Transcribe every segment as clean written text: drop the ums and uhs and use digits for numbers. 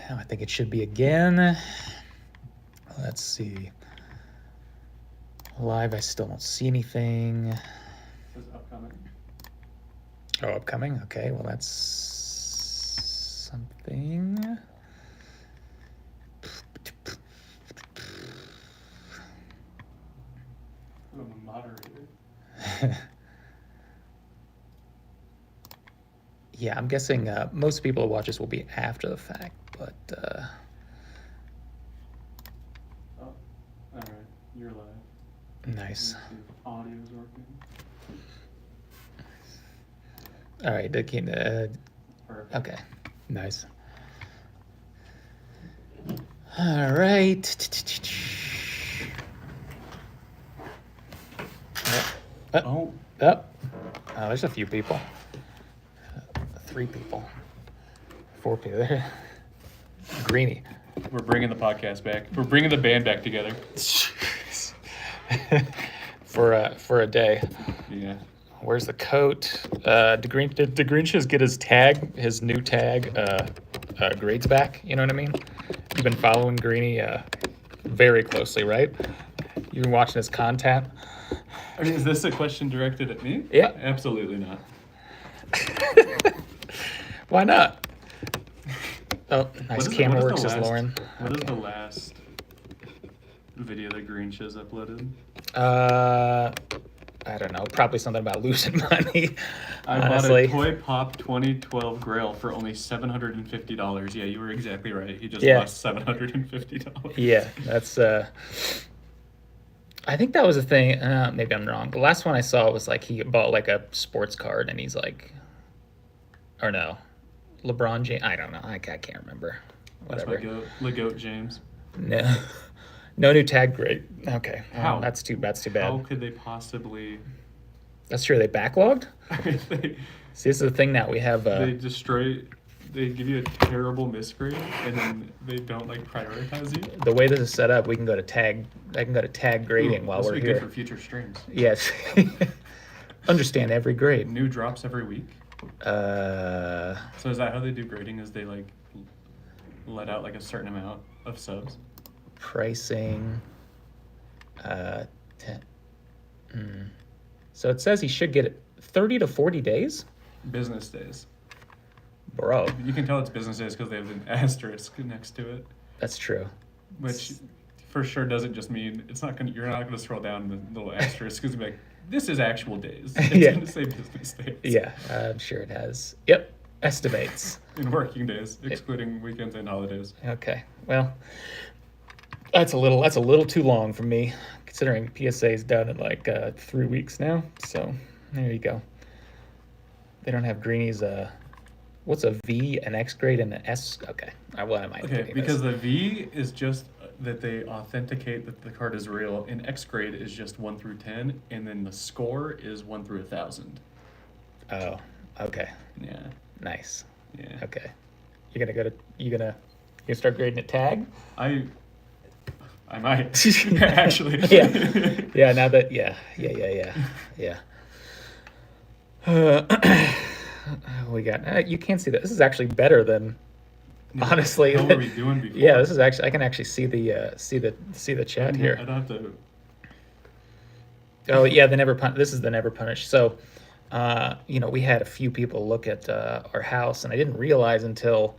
I think it should be again. Let's see. Live, I still don't see anything. It says upcoming. Oh, upcoming? Okay, well, that's something. I'm a moderator. Yeah, I'm guessing most people who watch this will be after the fact, but Oh, all right. You're live. nice. Let's see if audio is working. All right, Perfect. okay, nice. All right. Oh, Oh, there's a few people. 3 people. 4 people there. Greenie. we're bringing the podcast back. We're bringing the band back together. for a day. Yeah. Where's the coat? Did Grinches get his new tag grades back? You know what I mean? You've been following Greenie very closely, right? You've been watching his content. I mean, is this a question directed at me? Yeah. Absolutely not. Why not? Oh, nice What is camera the works as last- Lauren. What is the last video that Grinch has uploaded? I don't know. Probably something about losing money. I honestly. bought a Toy Pop 2012 Grail for only $750. Yeah, you were exactly right. He just Yeah. lost $750. Yeah, that's. I think that was a thing. Maybe I'm wrong. The last one I saw was like he bought like a sports card, and he's like, or no, LeBron James. I don't know. I can't remember. That's Whatever. my goat James. No, no new tag grade. Okay. How? That's too bad. How could they possibly? That's true. They backlogged. they, See, this is the thing now. We have. they destroy. They give you a terrible misgrade, and then they don't like prioritize you. The way this is set up, we can go to tag. I can go to tag grading while this we're would be here. good for future streams. Yes. Understand every grade. New drops every week. Uh, So is that how they do grading? Is they like let out like a certain amount of subs? pricing. 10. So it says he should get it 30 to 40 days, Business days. bro. You can tell it's business days because they have an asterisk next to it, That's true. which for sure doesn't just mean it's not gonna. You're not gonna scroll down the little asterisk because be like, this is actual days. It's Yeah. gonna say business days. Yeah, I'm sure it has. Yep, estimates. In working days, excluding weekends and holidays. Okay, well, that's a little too long for me, considering PSA is done in like 3 weeks now. So there you go. They don't have greenies. What's a V, an X grade, and an S? Okay, well, I might. Okay, because the V is just that they authenticate that the card is real, and X grade is just 1 through 10, and then the score is 1 through 1,000. Oh, okay, Yeah, nice. yeah. Okay, you gonna start grading at tag? I might actually. Yeah, yeah. Now that yeah. We got. You can't see that. This is actually better than. Honestly, What were we doing before? yeah. This is actually. I can actually see the chat I here. don't have to. Oh yeah, this is the never punish. So, we had a few people look at our house, and I didn't realize until,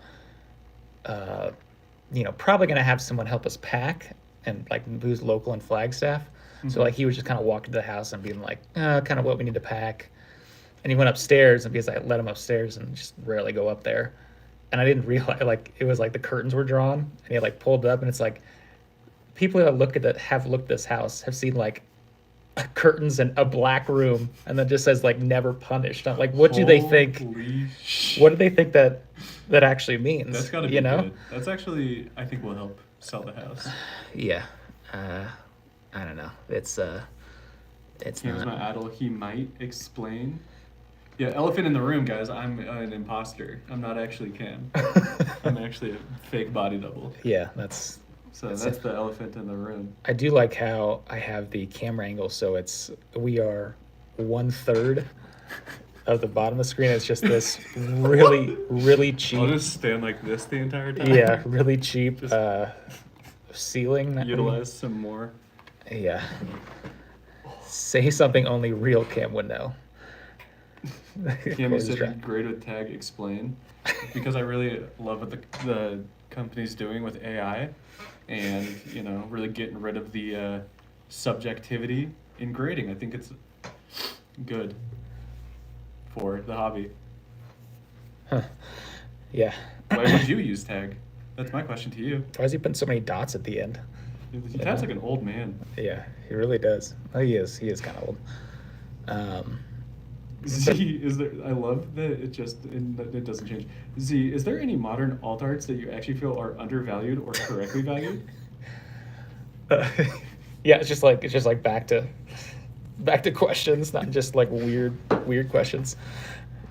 probably gonna have someone help us pack and like who's local in Flagstaff. So like he was just kind of walking to the house and being like, kind of what we need to pack. And he went upstairs, and because I let him upstairs and just rarely go up there, and I didn't realize like it was like the curtains were drawn, and he like pulled it up, and it's like people that have looked at this house have seen like curtains and a black room, and then just says like never punished. I'm like, what do they think? What do they think that actually means? That's gotta be good. That's actually, I think, will help sell the house. Yeah. I don't know. It's Here's not. my idol. He might explain. Yeah, elephant in the room, guys. I'm an imposter. I'm not actually Cam. I'm actually a fake body double. Yeah, that's That's the elephant in the room. I do like how I have the camera angle, so we are 1/3 of the bottom of the screen is just this really, really I'll cheap, just stand like this the entire time. yeah, really cheap Just ceiling. utilize some more. Yeah. Say something only real Cam would know. Cam, you said you're great with tag explain, because I really love what the company's doing with AI, and really getting rid of the subjectivity in grading. I think it's good for the hobby. Huh. Yeah. Why would you use tag? That's my question to you. Why is he putting so many dots at the end? He sounds like an old man. Yeah, he really does. Oh, he is. He is kind of old. Z, is there? I love that it doesn't change. Z, is there any modern alt arts that you actually feel are undervalued or correctly valued? Yeah, it's just like back to questions, not just like weird questions.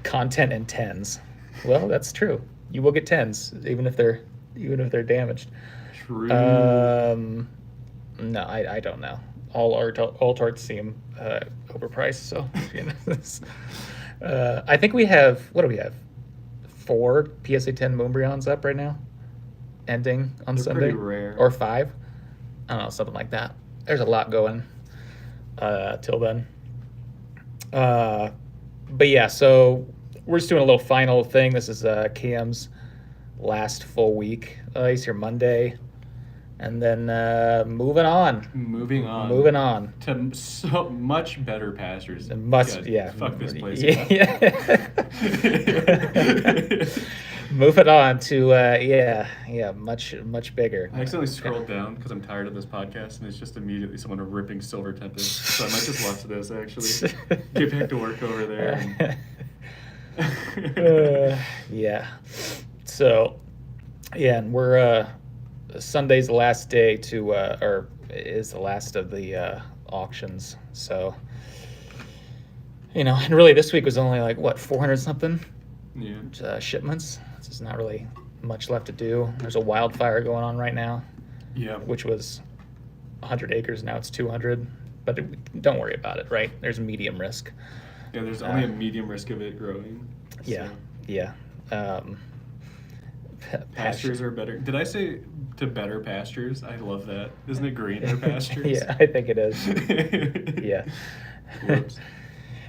Content and tens. Well, that's true. You will get tens even if they're damaged. True. No, I don't know. All arts seem overpriced. So, I think we have, what do we have? 4 PSA 10 Moonbryons up right now, ending on They're Sunday, pretty rare. or 5. I don't know, something like that. There's a lot going till then. But yeah, so we're just doing a little final thing. This is Cam's last full week. He's here Monday. And then moving on. Moving on. To so much better pastures. Yeah. Fuck this place. Yeah. Moving on to much bigger. I accidentally scrolled down because I'm tired of this podcast, and it's just immediately someone ripping Silver Tempest. So I might just watch this actually. Get back to work over there. Yeah. So, yeah, and we're Sunday's the last day to, or is the last of the auctions. So, and really this week was only like, what, 400 something shipments. There's not really much left to do. There's a wildfire going on right now. Yeah. Which was 100 acres. Now it's 200. But don't worry about it, right? There's a medium risk. Yeah, there's only a medium risk of it growing. Yeah, so. yeah. Pastures are better. Did I say to better pastures? I love that. Isn't it greener pastures? Yeah, I think it is. Yeah. Whoops.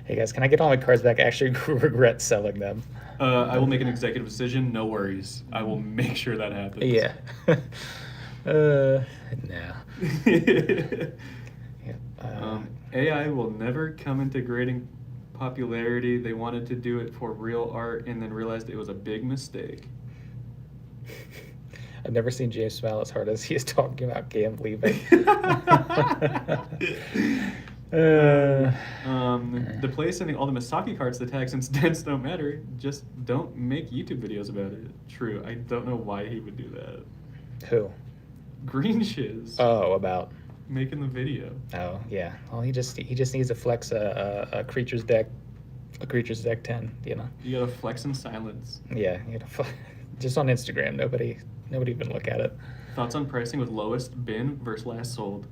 Hey guys, can I get all my cards back? I actually regret selling them. I will make an executive decision. No worries. I will make sure that happens. Yeah. No. Yeah. AI will never come into grading popularity. They wanted to do it for real art and then realized it was a big mistake. I've never seen James smile as hard as he is talking about Cam leaving. The place sending all the Misaki cards to tag since dents don't matter. Just don't make YouTube videos about it. True. I don't know why he would do that. Who? Green Shiz. Oh, about making the video. Oh yeah. Well, he just needs to flex a creature's deck 10. You gotta flex in silence. Yeah. Just on Instagram. Nobody even look at it. Thoughts on pricing with lowest bin versus last sold?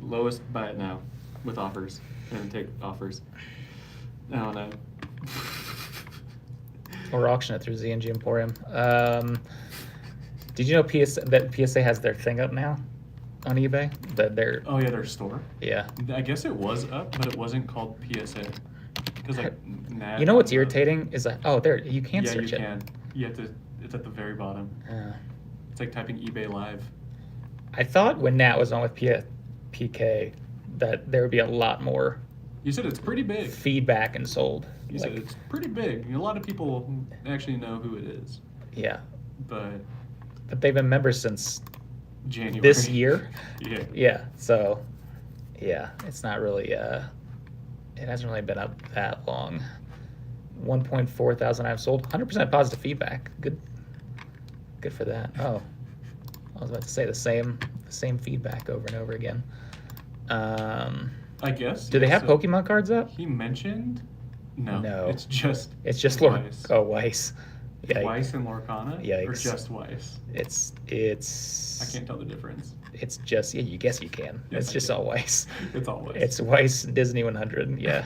Lowest buy it now with offers and take offers. I don't know. Or auction it through ZandGEmporium. Did you know that PSA has their thing up now on eBay? Oh yeah, their store. Yeah. I guess it was up, but it wasn't called PSA. Because you know what's irritating is that there you can search it. Yeah, you can. You have to. It's at the very bottom. It's like typing eBay Live. I thought when Nat was on with PK that there would be a lot more. You said it's pretty big. Feedback and sold. You said it's pretty big. A lot of people actually know who it is. Yeah. But they've been members since January this year. Yeah. Yeah. So, yeah, it's not really. It hasn't really been up that long. 1.4 thousand I've sold. 100% positive feedback. Good for that. Oh, I was about to say the same feedback over and over again. I guess. Do they have Pokemon cards up? He mentioned. No. No. It's just Weiss. Oh, Weiss. Yikes. Weiss and Lorcana? Yikes. Or just Weiss? It's. I can't tell the difference. It's just, yeah, you guess you can. Yes, It's I just can. all Weiss. It's all Weiss. It's Weiss Disney 100, yeah.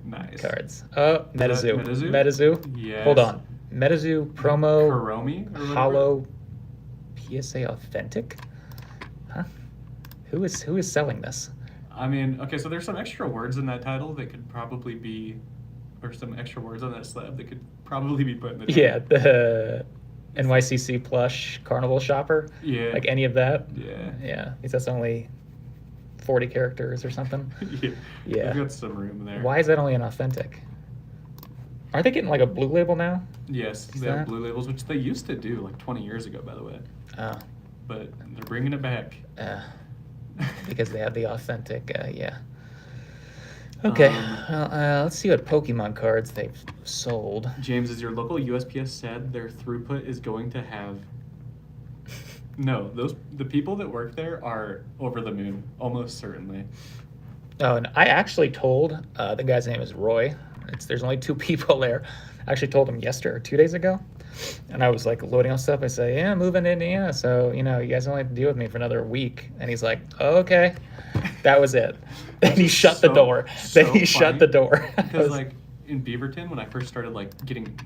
Nice. Cards. Oh, MetaZoo. MetaZoo? MetaZoo? Yes. Hold on. MetaZoo promo Kuromi? Or whatever? Hollow PSA Authentic? Huh? Who is selling this? I mean, okay, so there's some extra words in that title that could probably be, or some extra words on that slab that could probably be put in the title. Yeah, the NYCC plush carnival shopper. Yeah. Like any of that. Yeah. Yeah. Is that's only 40 characters or something? Yeah. Yeah. We've got some room there. Why is that only an authentic? Are they getting like a blue label now? Yes, Is they have that- blue labels, which they used to do like 20 years ago, by the way. Oh. But they're bringing it back. Because they have the authentic, yeah. Okay, well, let's see what Pokemon cards they've sold. James, as your local USPS said, their throughput is going to have. No, the people that work there are over the moon, almost certainly. Oh, and I actually told, the guy's name is Roy. There's only 2 people there. I actually told him yesterday or 2 days ago. And I was like loading on stuff. I say, yeah, I'm moving to Indiana. So, you know, you guys only have to deal with me for another week. And he's like, oh, okay. That was it. Then he shut the door. Then he shut the door. Because like in Beaverton, when I first started like getting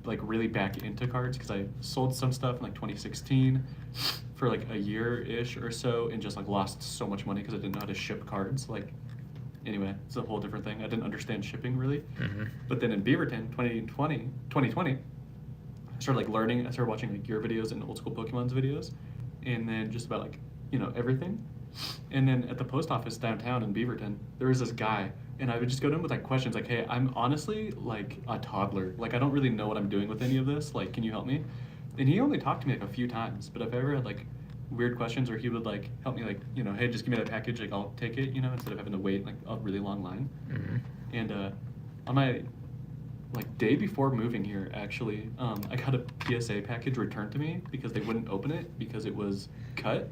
like really back into cards, because I sold some stuff in like 2016 for like a year-ish or so and just like lost so much money because I didn't know how to ship cards. Like, anyway, it's a whole different thing. I didn't understand shipping really. Mm-hmm. But then in Beaverton, 2020, I started like learning. I started watching like your videos and old school Pokemon's videos, and then just about like, you know, everything. And then at the post office downtown in Beaverton, there was this guy, and I would just go to him with like questions like, hey, I'm honestly like a toddler. Like, I don't really know what I'm doing with any of this. Like, can you help me? And he only talked to me like a few times, but if I ever had like weird questions, or he would like help me, like, you know, hey, just give me that package, like I'll take it, you know, instead of having to wait like a really long line. Mm-hmm. And on my like day before moving here, actually, I got a PSA package returned to me because they wouldn't open it because it was cut.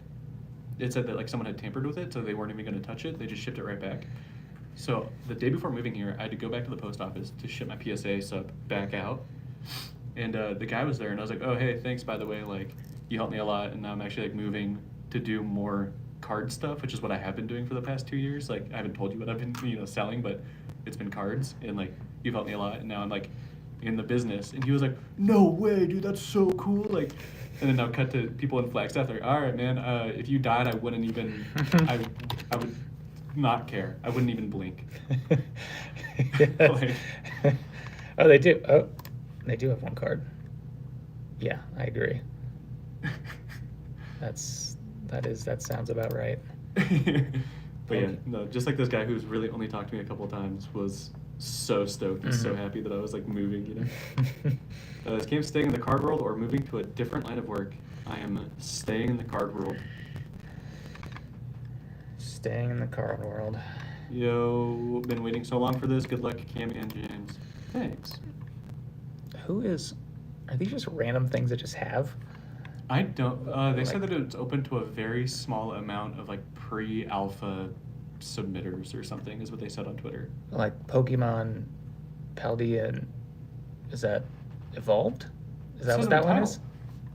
It said that like someone had tampered with it, so they weren't even going to touch it. They just shipped it right back. So the day before moving here, I had to go back to the post office to ship my PSA sub back out. And the guy was there, and I was like, oh, hey, thanks, by the way. Like, you helped me a lot, and now I'm actually like moving to do more card stuff, which is what I have been doing for the past 2 years. Like, I haven't told you what I've been, you know, selling, but it's been cards, and like, you've helped me a lot, and now I'm like in the business. And he was like, no way, dude, that's so cool. Like, and then now cut to people in Flagstaff. They're like, all right, man, if you died, I wouldn't even, I would not care. I wouldn't even blink. Like, oh, they do. Oh, they do have one card. Yeah, I agree. That sounds about right. But yeah, no, just like this guy who's really only talked to me a couple of times was so stoked and so happy that I was like moving, you know. This game's staying in the card world or moving to a different line of work. I am staying in the card world. Staying in the card world. Yo, been waiting so long for this. Good luck, Cammy and James. Thanks. Are these just random things that just have? I don't. They said that it's open to a very small amount of like pre-alpha submitters or something, is what they said on Twitter. Like Pokemon Paldea, is that evolved? Is that what that one is?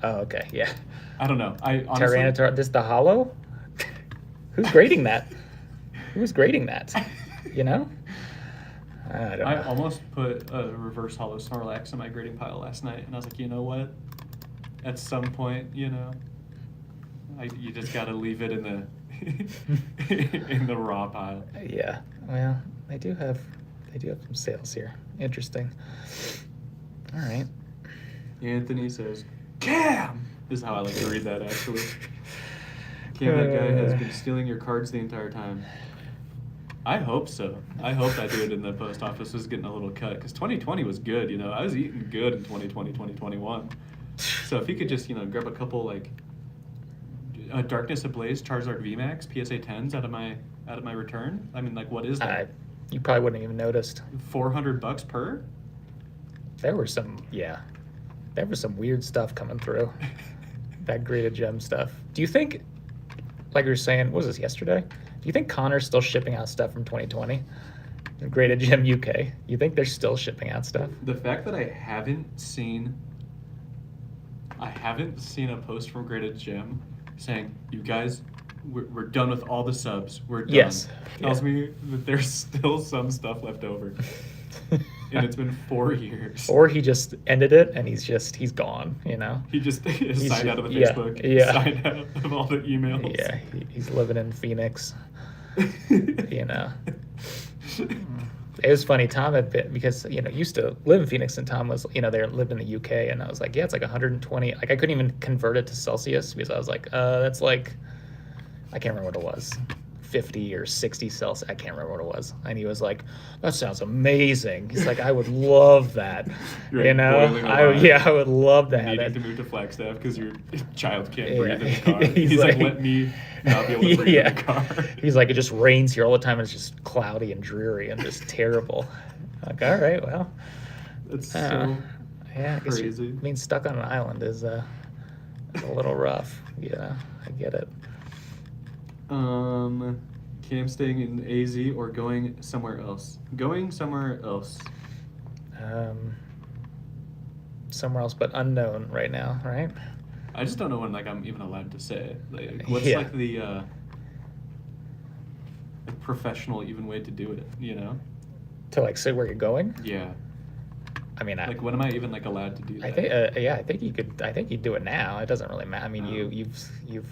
Oh, okay, yeah. I don't know. I honestly. Tyranitar, this the hollow? Who's grading that? Who's grading that? You know? I don't know. I almost put a reverse hollow Snorlax in my grading pile last night, and I was like, you know what? At some point, you know, you just gotta leave it in the in the raw pile. Yeah. Well, they do have some sales here. Interesting. All right. Anthony says, "Cam." This is how I like to read that, actually. Cam, that guy has been stealing your cards the entire time. I hope so. I hope that dude in the post office was getting a little cut, because 2020 was good, you know. I was eating good in 2020, 2021. So if he could just, you know, grab a couple, like, Darkness Ablaze, Charizard VMAX, PSA 10s out of my return. I mean, like, what is that? You probably wouldn't have even noticed. $400 per? There was some weird stuff coming through. That graded gem stuff. Do you think, like you were saying, what was this, yesterday? Do you think Connor's still shipping out stuff from 2020? Graded Gem UK. You think they're still shipping out stuff? The fact that I haven't seen I haven't seen a post from Graded Gem saying, "You guys, we're done with all the subs. We're done." Yes. Tells me that there's still some stuff left over, and it's been 4 years. Or he just ended it and he's gone. He just signed out of the yeah, Facebook. yeah. Signed out of all the emails. Yeah, he's living in Phoenix. It was funny. Tom had been, because used to live in Phoenix, and Tom was they lived in the UK, and I was like, yeah, it's like 120. Like I couldn't even convert it to Celsius because I was like, that's like, I can't remember what it was, 50 or 60 Celsius. I can't remember what it was. And he was like, that sounds amazing. He's like, I would love that. I would love to have Needing that. to move to Flagstaff because your child can't breathe in the car. He's like, let me not be able to breathe in the car. He's like, it just rains here all the time, and it's just cloudy and dreary and just terrible. Like, all right, well. That's so crazy. Being stuck on an island is a little rough. Yeah, I get it. Cam staying in AZ or going somewhere else? Going somewhere else. Somewhere else, but unknown right now, right? I just don't know when I'm even allowed to say. What's the professional even way to do it? To say where you're going? Yeah. I mean, when am I even allowed to do that? I think I think you could. I think you do it now. It doesn't really matter. I mean, you've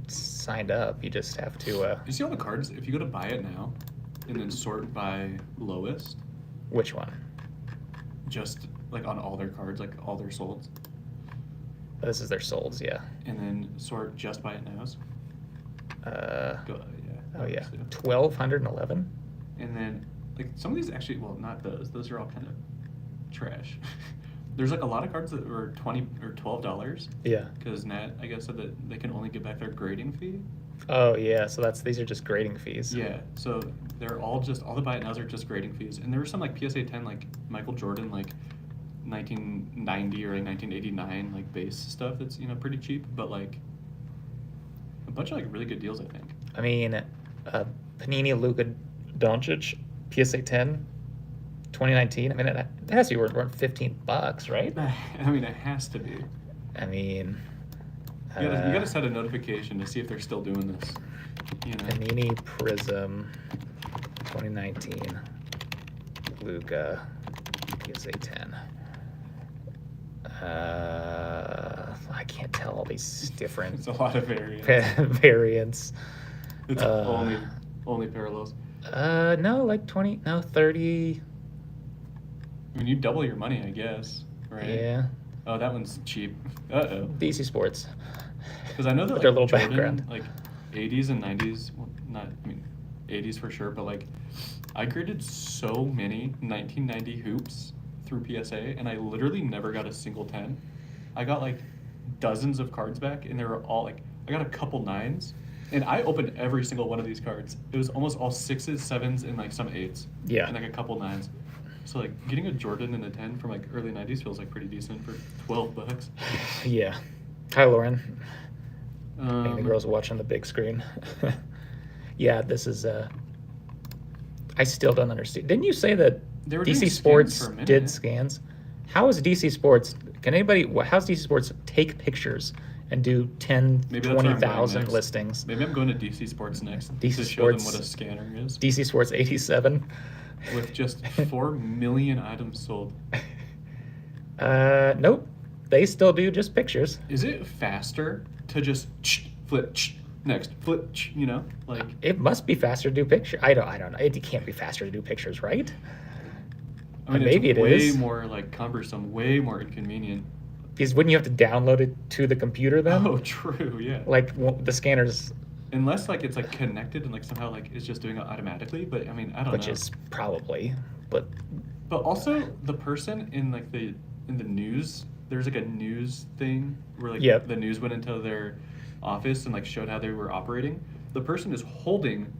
signed up. You just have to. You see all the cards? If you go to buy it now, and then sort by lowest. Which one? Just on all their cards, all their solds. This is their solds, yeah. And then sort just by it nows. Yeah. Oh yeah. 1,211. And then some of these actually, well, not those. Those are all kind of trash. There's a lot of cards that were $20 or $12. Yeah. Because Nat, I guess, said that they can only get back their grading fee. Oh yeah, so these are just grading fees. Yeah, so they're all the buy it nows are just grading fees, and there were some PSA 10 Michael Jordan 1990 or 1989 base stuff that's pretty cheap, but a bunch of really good deals, I think. I mean, Panini Luka Doncic PSA 10. 2019. I mean, it has to be worth $15, right? I mean, it has to be. I mean, you gotta set a notification to see if they're still doing this. Panini Prism 2019 Luka PSA 10. I can't tell all these different. It's a lot of variants. It's only parallels. No, 20. No, 30. I mean, you double your money, I guess, right? Yeah. Oh, that one's cheap. Uh-oh. DC Sports. Because I know that their little Jordan, background. 80s and 90s, well, 80s for sure, but I graded so many 1990 hoops through PSA, and I literally never got a single 10. I got dozens of cards back, and they were all I got a couple 9s, and I opened every single one of these cards. It was almost all 6s, 7s, and some 8s. Yeah. And a couple 9s. So getting a Jordan and a 10 from early 90s feels pretty decent for $12. Yeah. Hi, Lauren. I think the girls watching the big screen. Yeah, this is. I still don't understand. Didn't you say that DC Sports did scans? How is DC Sports? How's DC Sports take pictures and do 20,000 listings? Maybe I'm going to DC Sports next DC to show Sports, them what a scanner is. DC Sports 87. With just 4 million items sold. Nope. They still do just pictures. Is it faster to just flip next flip? It must be faster to do pictures. I don't know. It can't be faster to do pictures, right? I mean, maybe it's it is. way more cumbersome, way more inconvenient. Because wouldn't you have to download it to the computer then? Oh, true. Yeah. The scanners. Unless it's connected and somehow it's just doing it automatically, but I mean I don't know. Which is probably, but also the person in the news, there's a news thing where the news went into their office and showed how they were operating. The person is holding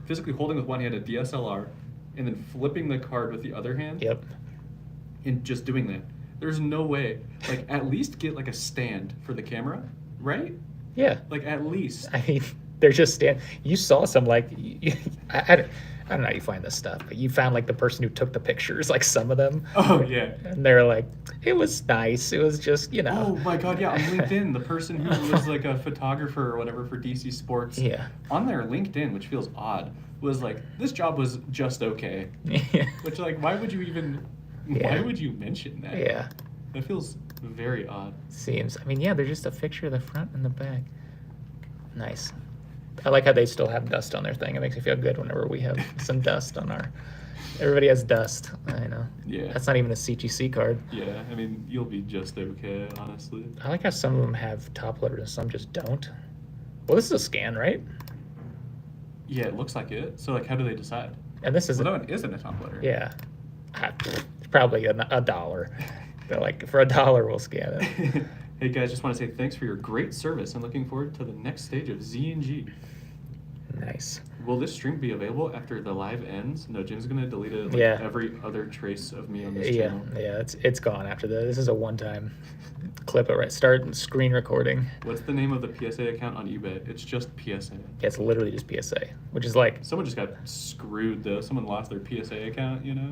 physically holding with one hand a DSLR and then flipping the card with the other hand. Yep. And just doing that. There's no way. At least get a stand for the camera, right? Yeah. At least. I mean, they're just You saw some I I don't know how you find this stuff, but you found like the person who took the pictures, like some of them. Oh yeah. And they're like, it was nice. It was just, you know. Oh my god, yeah, on LinkedIn, the person who was like a photographer or whatever for DC Sports. Yeah. On their LinkedIn, which feels odd, was like, this job was just okay. Yeah. Which like, why would you mention that? Yeah. That feels very odd. Seems. I mean, yeah, they're just a picture of the front and the back. Nice. I like how they still have dust on their thing. It makes me feel good whenever we have some dust on our. Everybody has dust. I know. Yeah. That's not even a CGC card. Yeah, I mean, you'll be just okay, honestly. I like how some of them have top loaders and some just don't. Well, this is a scan, right? Yeah, it looks like it. So, like, how do they decide? And this is. Well, that one isn't a top loader. Yeah. It's probably a dollar. They're like, for $1, we'll scan it. Hey guys, just want to say thanks for your great service and looking forward to the next stage of ZNG. Nice. Will this stream be available after the live ends? No, Jim's gonna delete it like Yeah. every other trace of me on this channel. Yeah, it's gone after this. This is a one-time clip. It right. Start screen recording. What's the name of the PSA account on eBay? It's just PSA. Yeah, it's literally just PSA, which is like. Someone just got screwed though. Someone lost their PSA account, you know?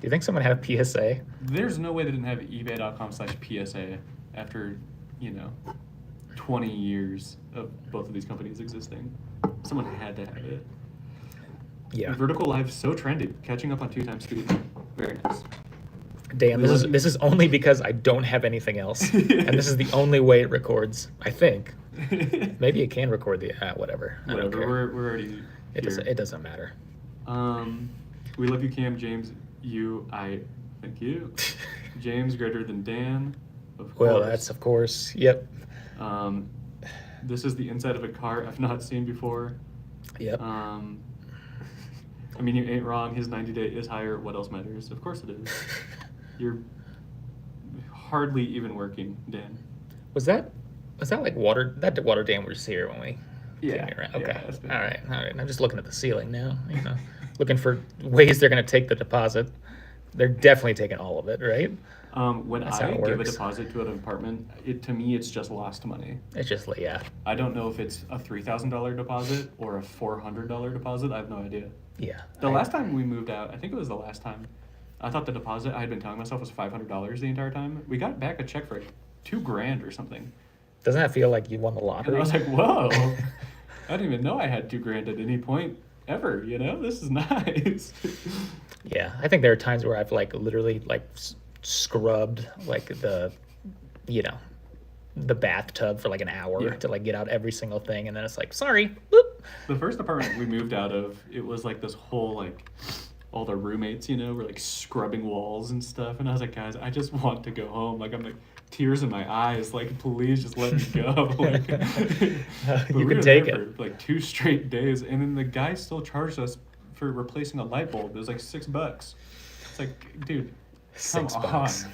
Do you think someone had a PSA? There's no way they didn't have ebay.com/PSA after, 20 years of both of these companies existing. Someone had to have it. Yeah. Vertical Live so trendy, catching up on 2 times speed. Very nice. Damn, We love this is only because I don't have anything else, and this is the only way it records. I think. Maybe it can record the whatever. I don't Whatever. care. We're already. Here. It doesn't matter. We love you, Cam. James, thank you. James greater than Dan. Of course. Well, that's of course. Yep. This is the inside of a car I've not seen before. Yep. I mean, you ain't wrong. His 90-day is higher. What else matters? Of course it is. You're hardly even working, Dan. Was that like water? That water dam was here when we Yeah. came around. Yeah, Okay. that's been- All right. I'm just looking at the ceiling now. Looking for ways they're gonna take the deposit. They're definitely taking all of it, right? When That's how I it give a works. deposit to an apartment, to me it's just lost money. It's just like, yeah, I don't know if it's a $3,000 deposit or a $400 deposit. I have no idea. yeah. The last time we moved out, I think it was the last time, I thought the deposit I had been telling myself was $500 the entire time. We got back a check for like $2,000 or something. Doesn't that feel like you won the And lottery? I was like, whoa, I didn't even know I had $2,000 at any point ever, This is nice. Yeah, I think there are times where I've like literally like scrubbed like the bathtub for like an hour Yeah. to like get out every single thing, and then it's like, sorry, boop. The first apartment we moved out of, it was like this whole like, all the roommates, were like scrubbing walls and stuff. And I was like, guys, I just want to go home. Like, I'm like, tears in my eyes. Like, please just let me go. Like, but You we can were take there it. for like 2 straight days. And then the guy still charged us for replacing a light bulb. It was like $6. It's like, dude, come $6.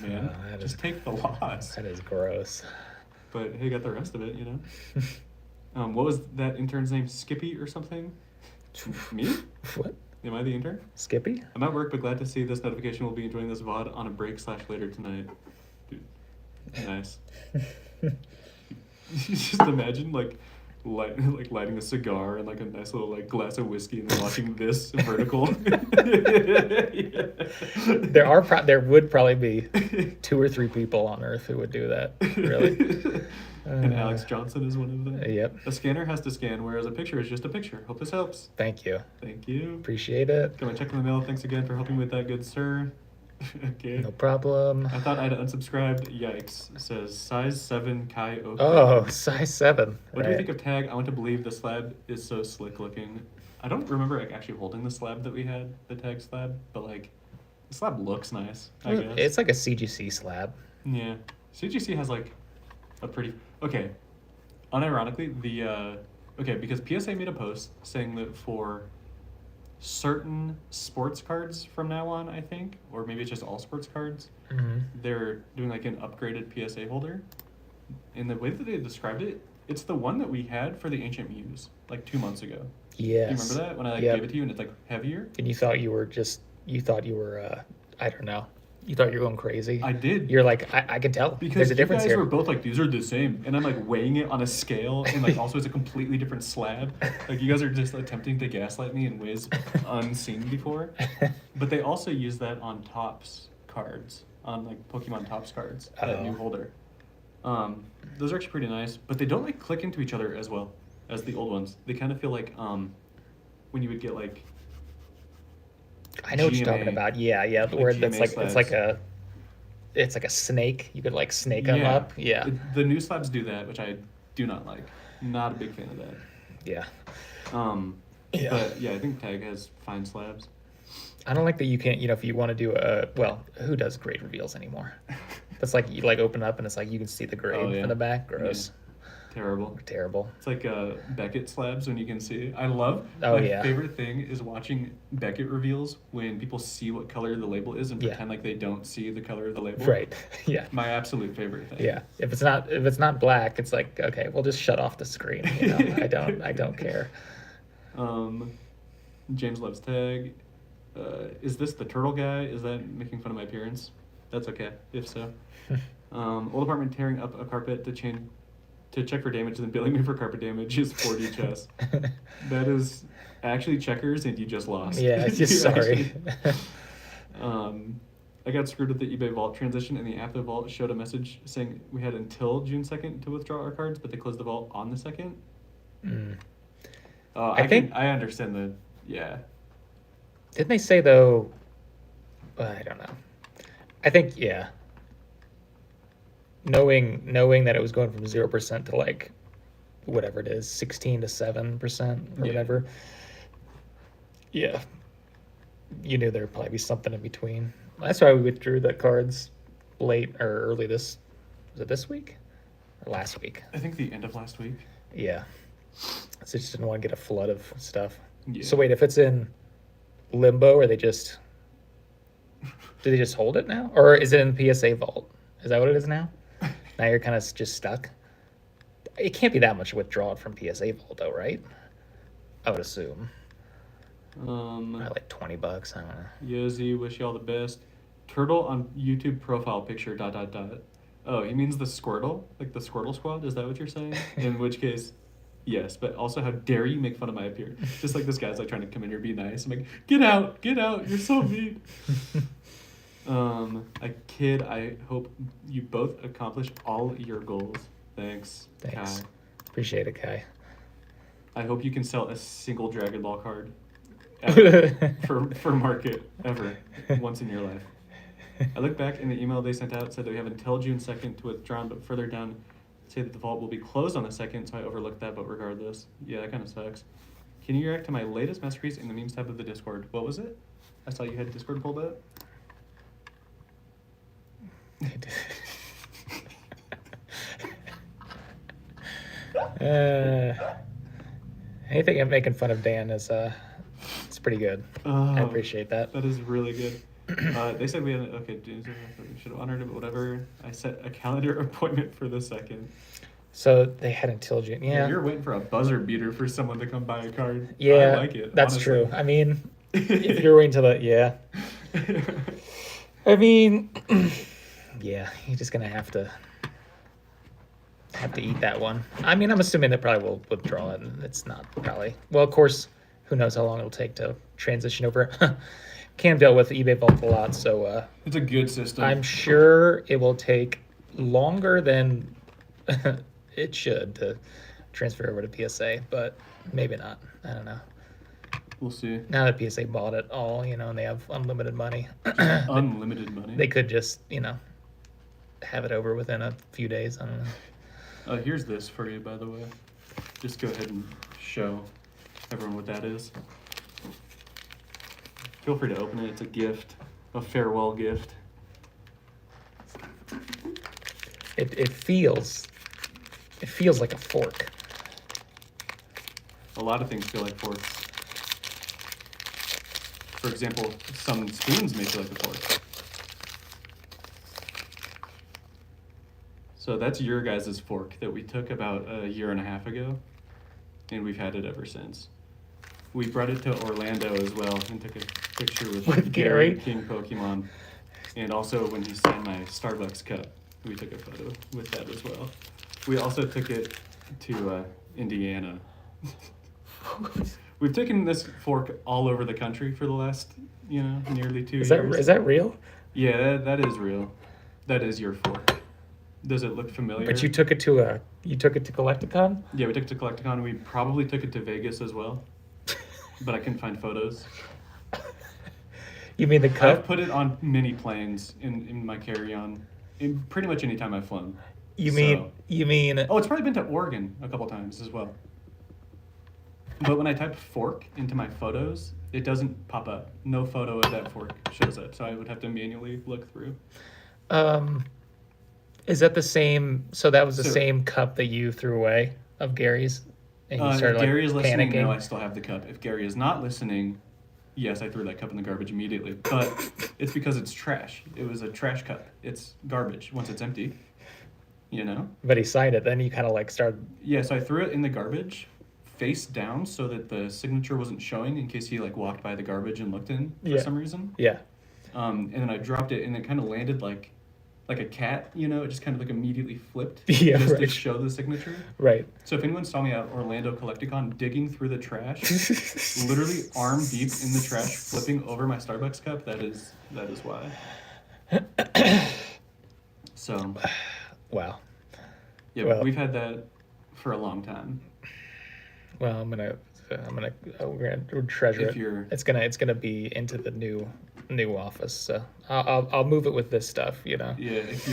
on, man. Oh, that just is- take the loss. That is gross. But he got the rest of it, What was that intern's name? Skippy or something? Me? What? Am I the intern? Skippy? I'm at work, but glad to see this notification. Will be enjoying this VOD on a break/later tonight. Dude, nice. Just imagine lighting a cigar and like a nice little like glass of whiskey and then watching this vertical. There would probably be 2 or 3 people on Earth who would do that. Really. And Alex Johnson is one of them. Yep. A scanner has to scan, whereas a picture is just a picture. Hope this helps. Thank you. Thank you. Appreciate it. Got my check in the mail. Thanks again for helping with that, good sir. Okay. No problem. I thought I'd unsubscribed. Yikes. It says size 7 Kai Oak. Oh, size 7. What do you think of Tag? I want to believe the slab is so slick looking. I don't remember like actually holding the slab that we had, the Tag slab, but like the slab looks nice, I guess. It's like a CGC slab. Yeah. CGC has like a pretty okay. Unironically, because PSA made a post saying that for certain sports cards from now on, I think, or maybe it's just all sports cards, Mm-hmm. they're doing like an upgraded PSA holder. And the way that they described it, it's the one that we had for the Ancient Muse like 2 months ago. Yes. Do you remember that when I Yep. gave it to you and it's like heavier? And you thought you were I don't know, You thought you were going crazy. I did. You're like, I can tell. Because there's a difference you guys here. were both like, these are the same, and I'm like weighing it on a scale, and like also it's a completely different slab. Like you guys are just attempting to gaslight me in ways unseen before. But they also use that on Topps cards, on like Pokemon Topps cards, that new holder. Those are actually pretty nice, but they don't like click into each other as well as the old ones. They kind of feel like when you would get like. I know what you're talking about. Yeah, where GMA that's like slabs. it's like a snake. You could like snake them up. Yeah. The new slabs do that, which I do not like. Not a big fan of that. Yeah. Yeah. But yeah, I think Tag has fine slabs. I don't like that you can't, if you want to do who does grade reveals anymore? It's like you like open up and it's like you can see the grade from the back. Gross. Yeah. Terrible. It's like Beckett slabs when you can see. I love. My favorite thing is watching Beckett reveals when people see what color the label is and pretend like they don't see the color of the label. Right. Yeah. My absolute favorite thing. Yeah. If it's not black, it's like, okay, we'll just shut off the screen. I don't care. James loves Tag. Is this the turtle guy? Is that making fun of my appearance? That's okay, if so. Old apartment tearing up a carpet to check for damage, then billing me for carpet damage is 4D chess. That is actually checkers, and you just lost. Yeah, just sorry. I got screwed with the eBay vault transition, and the app of the vault showed a message saying we had until June 2nd to withdraw our cards, but they closed the vault on the 2nd. I understand yeah. Didn't they say though? I don't know. I think knowing that it was going from 0% to like whatever it is, 16 to 7% or whatever. Yeah, you knew there'd probably be something in between. That's why we withdrew the cards late or early was it this week or last week? I think the end of last week. Yeah, so just didn't want to get a flood of stuff. Yeah. So wait, if it's in limbo, or do they just hold it now, or is it in the PSA vault? Is that what it is now? Now you're kind of just stuck. It can't be that much withdrawal from PSA vault, though, right? I would assume. Like $20. I don't know. Yozi, wish you all the best. Turtle on YouTube profile picture. ... Oh, he means the Squirtle, like the Squirtle Squad. Is that what you're saying? In which case, yes. But also, how dare you make fun of my appearance? Just like this guy's like trying to come in here, be nice. I'm like, get out, you're so mean. Kid, I hope you both accomplish all your goals. Thanks. Kai. Appreciate it, Kai. I hope you can sell a single Dragon Ball card ever for market ever once in your life. I look back in the email they sent out, said that we have until June 2nd to withdraw, but further down say that the vault will be closed on the 2nd, so I overlooked that, but regardless. Yeah, that kind of sucks. Can you react to my latest masterpiece in the memes tab of the Discord? What was it? I saw you had Discord pulled up. Anything I'm making fun of Dan is it's pretty good. I appreciate that. That is really good. They said we had should have honored it, but whatever. I set a calendar appointment for the 2nd. So they had until June. Yeah. You're waiting for a buzzer beater for someone to come buy a card. Yeah, I like it. That's honestly. true. I mean, if you're waiting till I mean, yeah, you're just gonna have to eat that one. I mean, I'm assuming they probably will withdraw it, and it's not probably. Well, of course, who knows how long it'll take to transition over. Cam dealt with eBay Vault a lot, so it's a good system. I'm sure it will take longer than it should to transfer over to PSA, but maybe not. I don't know. We'll see. Now that PSA bought it all, and they have unlimited money. Unlimited money. They could just, have it over within a few days. I don't know. Here's this for you, by the way. Just go ahead and show everyone what that is. Feel free to open it. It's a gift, a farewell gift. It feels like a fork. A lot of things feel like forks. For example, some spoons may feel like a fork. So that's your guys' fork that we took about a year and a half ago, and we've had it ever since. We brought it to Orlando as well and took a picture with Gary? King Pokemon. And also when he signed my Starbucks cup, we took a photo with that as well. We also took it to Indiana. We've taken this fork all over the country for the last, nearly 2 years. Is that real? Yeah, that is real. That is your fork. Does it look familiar? But you took it to Collecticon? Yeah, we took it to Collecticon. We probably took it to Vegas as well, but I couldn't find photos. You mean the cup? I've put it on many planes in my carry-on, in pretty much any time I've flown. You mean? Oh, it's probably been to Oregon a couple times as well. But when I type fork into my photos, it doesn't pop up. No photo of that fork shows up, so I would have to manually look through. Is that the same? So that was the same cup that you threw away of Gary's, and you started if Gary is listening, panicking? no, I still have the cup. If Gary is not listening, yes, I threw that cup in the garbage immediately. But it's because it's trash. It was a trash cup. It's garbage once it's empty. But he signed it. Then you kind of started. Yeah, so I threw it in the garbage, face down, so that the signature wasn't showing in case he walked by the garbage and looked in for some reason. Yeah. And then I dropped it, and it kind of landed like a cat. It just kind of immediately flipped to show the signature. Right. So if anyone saw me at Orlando Collecticon digging through the trash, literally arm deep in the trash, flipping over my Starbucks cup, that is why. So. Wow. Yeah, well, we've had that for a long time. Well, we're gonna treasure it. It's gonna be into the new office. So I'll move it with this stuff. Yeah, if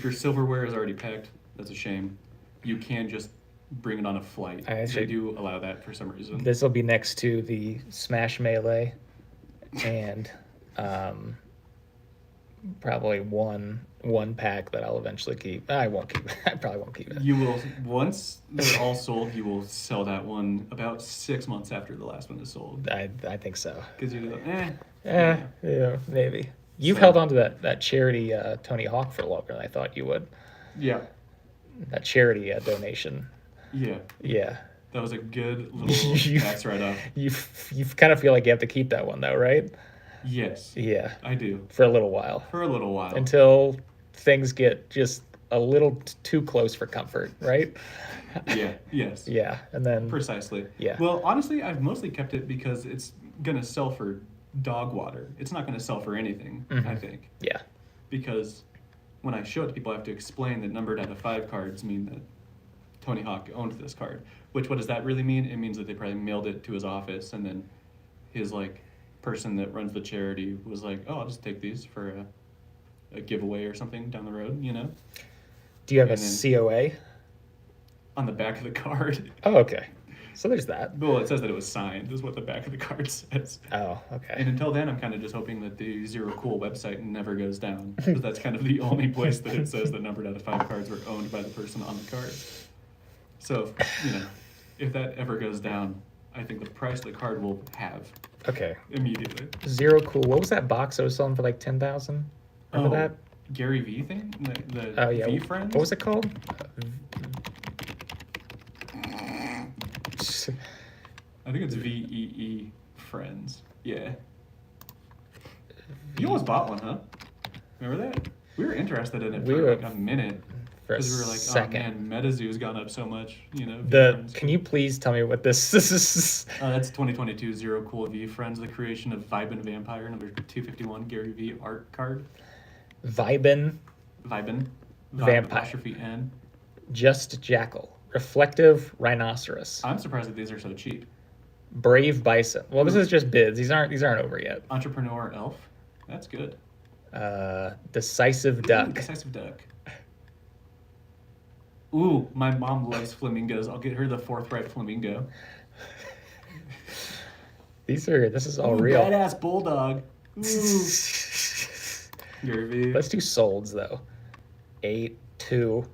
your silverware is already packed, that's a shame. You can just bring it on a flight. They do allow that for some reason. This will be next to the Smash Melee, and probably one pack that I'll eventually keep. I won't keep it. I probably won't keep it. You will, once they're all sold, you will sell that one about 6 months after the last one is sold. I think so. Because you're like, yeah, maybe. You've held on to that charity Tony Hawk for longer than I thought you would. Yeah. That charity donation. Yeah. Yeah. That was a good little tax write-off. You kind of feel like you have to keep that one though, right? Yes. Yeah. I do. For a little while. Until things get just a little too close for comfort, right? Yeah. Yes. Yeah. And then. Precisely. Yeah. Well, honestly, I've mostly kept it because it's going to sell for dog water. It's not going to sell for anything, I think. Yeah. Because when I show it to people, I have to explain that numbered out of 5 cards mean that Tony Hawk owned this card. Which, what does that really mean? It means that they probably mailed it to his office, and then his, person that runs the charity was like, oh, I'll just take these for a giveaway or something down the road, Do you have a COA? On the back of the card. Oh, okay. So there's that. Well, it says that it was signed, is what the back of the card says. Oh, okay. And until then, I'm kind of just hoping that the Zero Cool website never goes down, because that's kind of the only place that it says that numbered out of 5 cards were owned by the person on the card. So, if that ever goes down, I think the price of the card will halve. Okay. Immediately. Zero Cool. What was that box I was selling for like 10,000? Remember that? Gary V thing? The yeah. VeeFriends? What was it called? I think it's VEE Friends. Yeah. You almost bought one, huh? Remember that? We were interested in it for a minute. Because we were like, second. Oh man, MetaZoo's gone up so much, Can you please tell me what this is? That's 2022 Zero Cool VeeFriends, the creation of Vibin Vampire, number 251, Gary V art card. Vibin. Vampire. N. Just Jackal. Reflective Rhinoceros. I'm surprised that these are so cheap. Brave Bison. Well, this is just bids. These aren't over yet. Entrepreneur Elf. That's good. Decisive Duck. Decisive Duck. Ooh, my mom loves flamingos. I'll get her the Forthright Flamingo. This is all real. Badass Bulldog. Ooh. Gary V. Let's do solds though. 8, 2,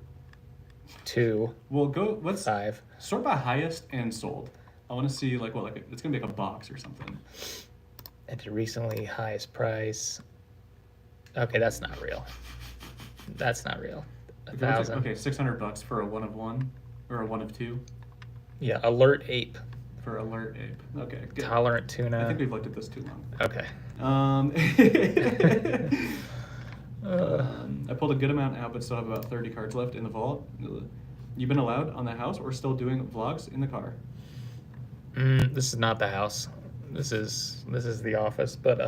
2. Well, let's 5. Sort by highest and sold. I want to see it's gonna be like a box or something. Entered recently, highest price. Okay, that's not real. That's not real. 1,000. Okay, $600 for a 1 of 1 or a 1 of 2. Yeah, Alert Ape for alert ape. Okay, good. Tolerant tuna. I think we've looked at this too long. Okay. I pulled a good amount out, but still have about 30 cards left in the vault. You've been allowed on the house or still doing vlogs in the car? This is not the house. This is the office, but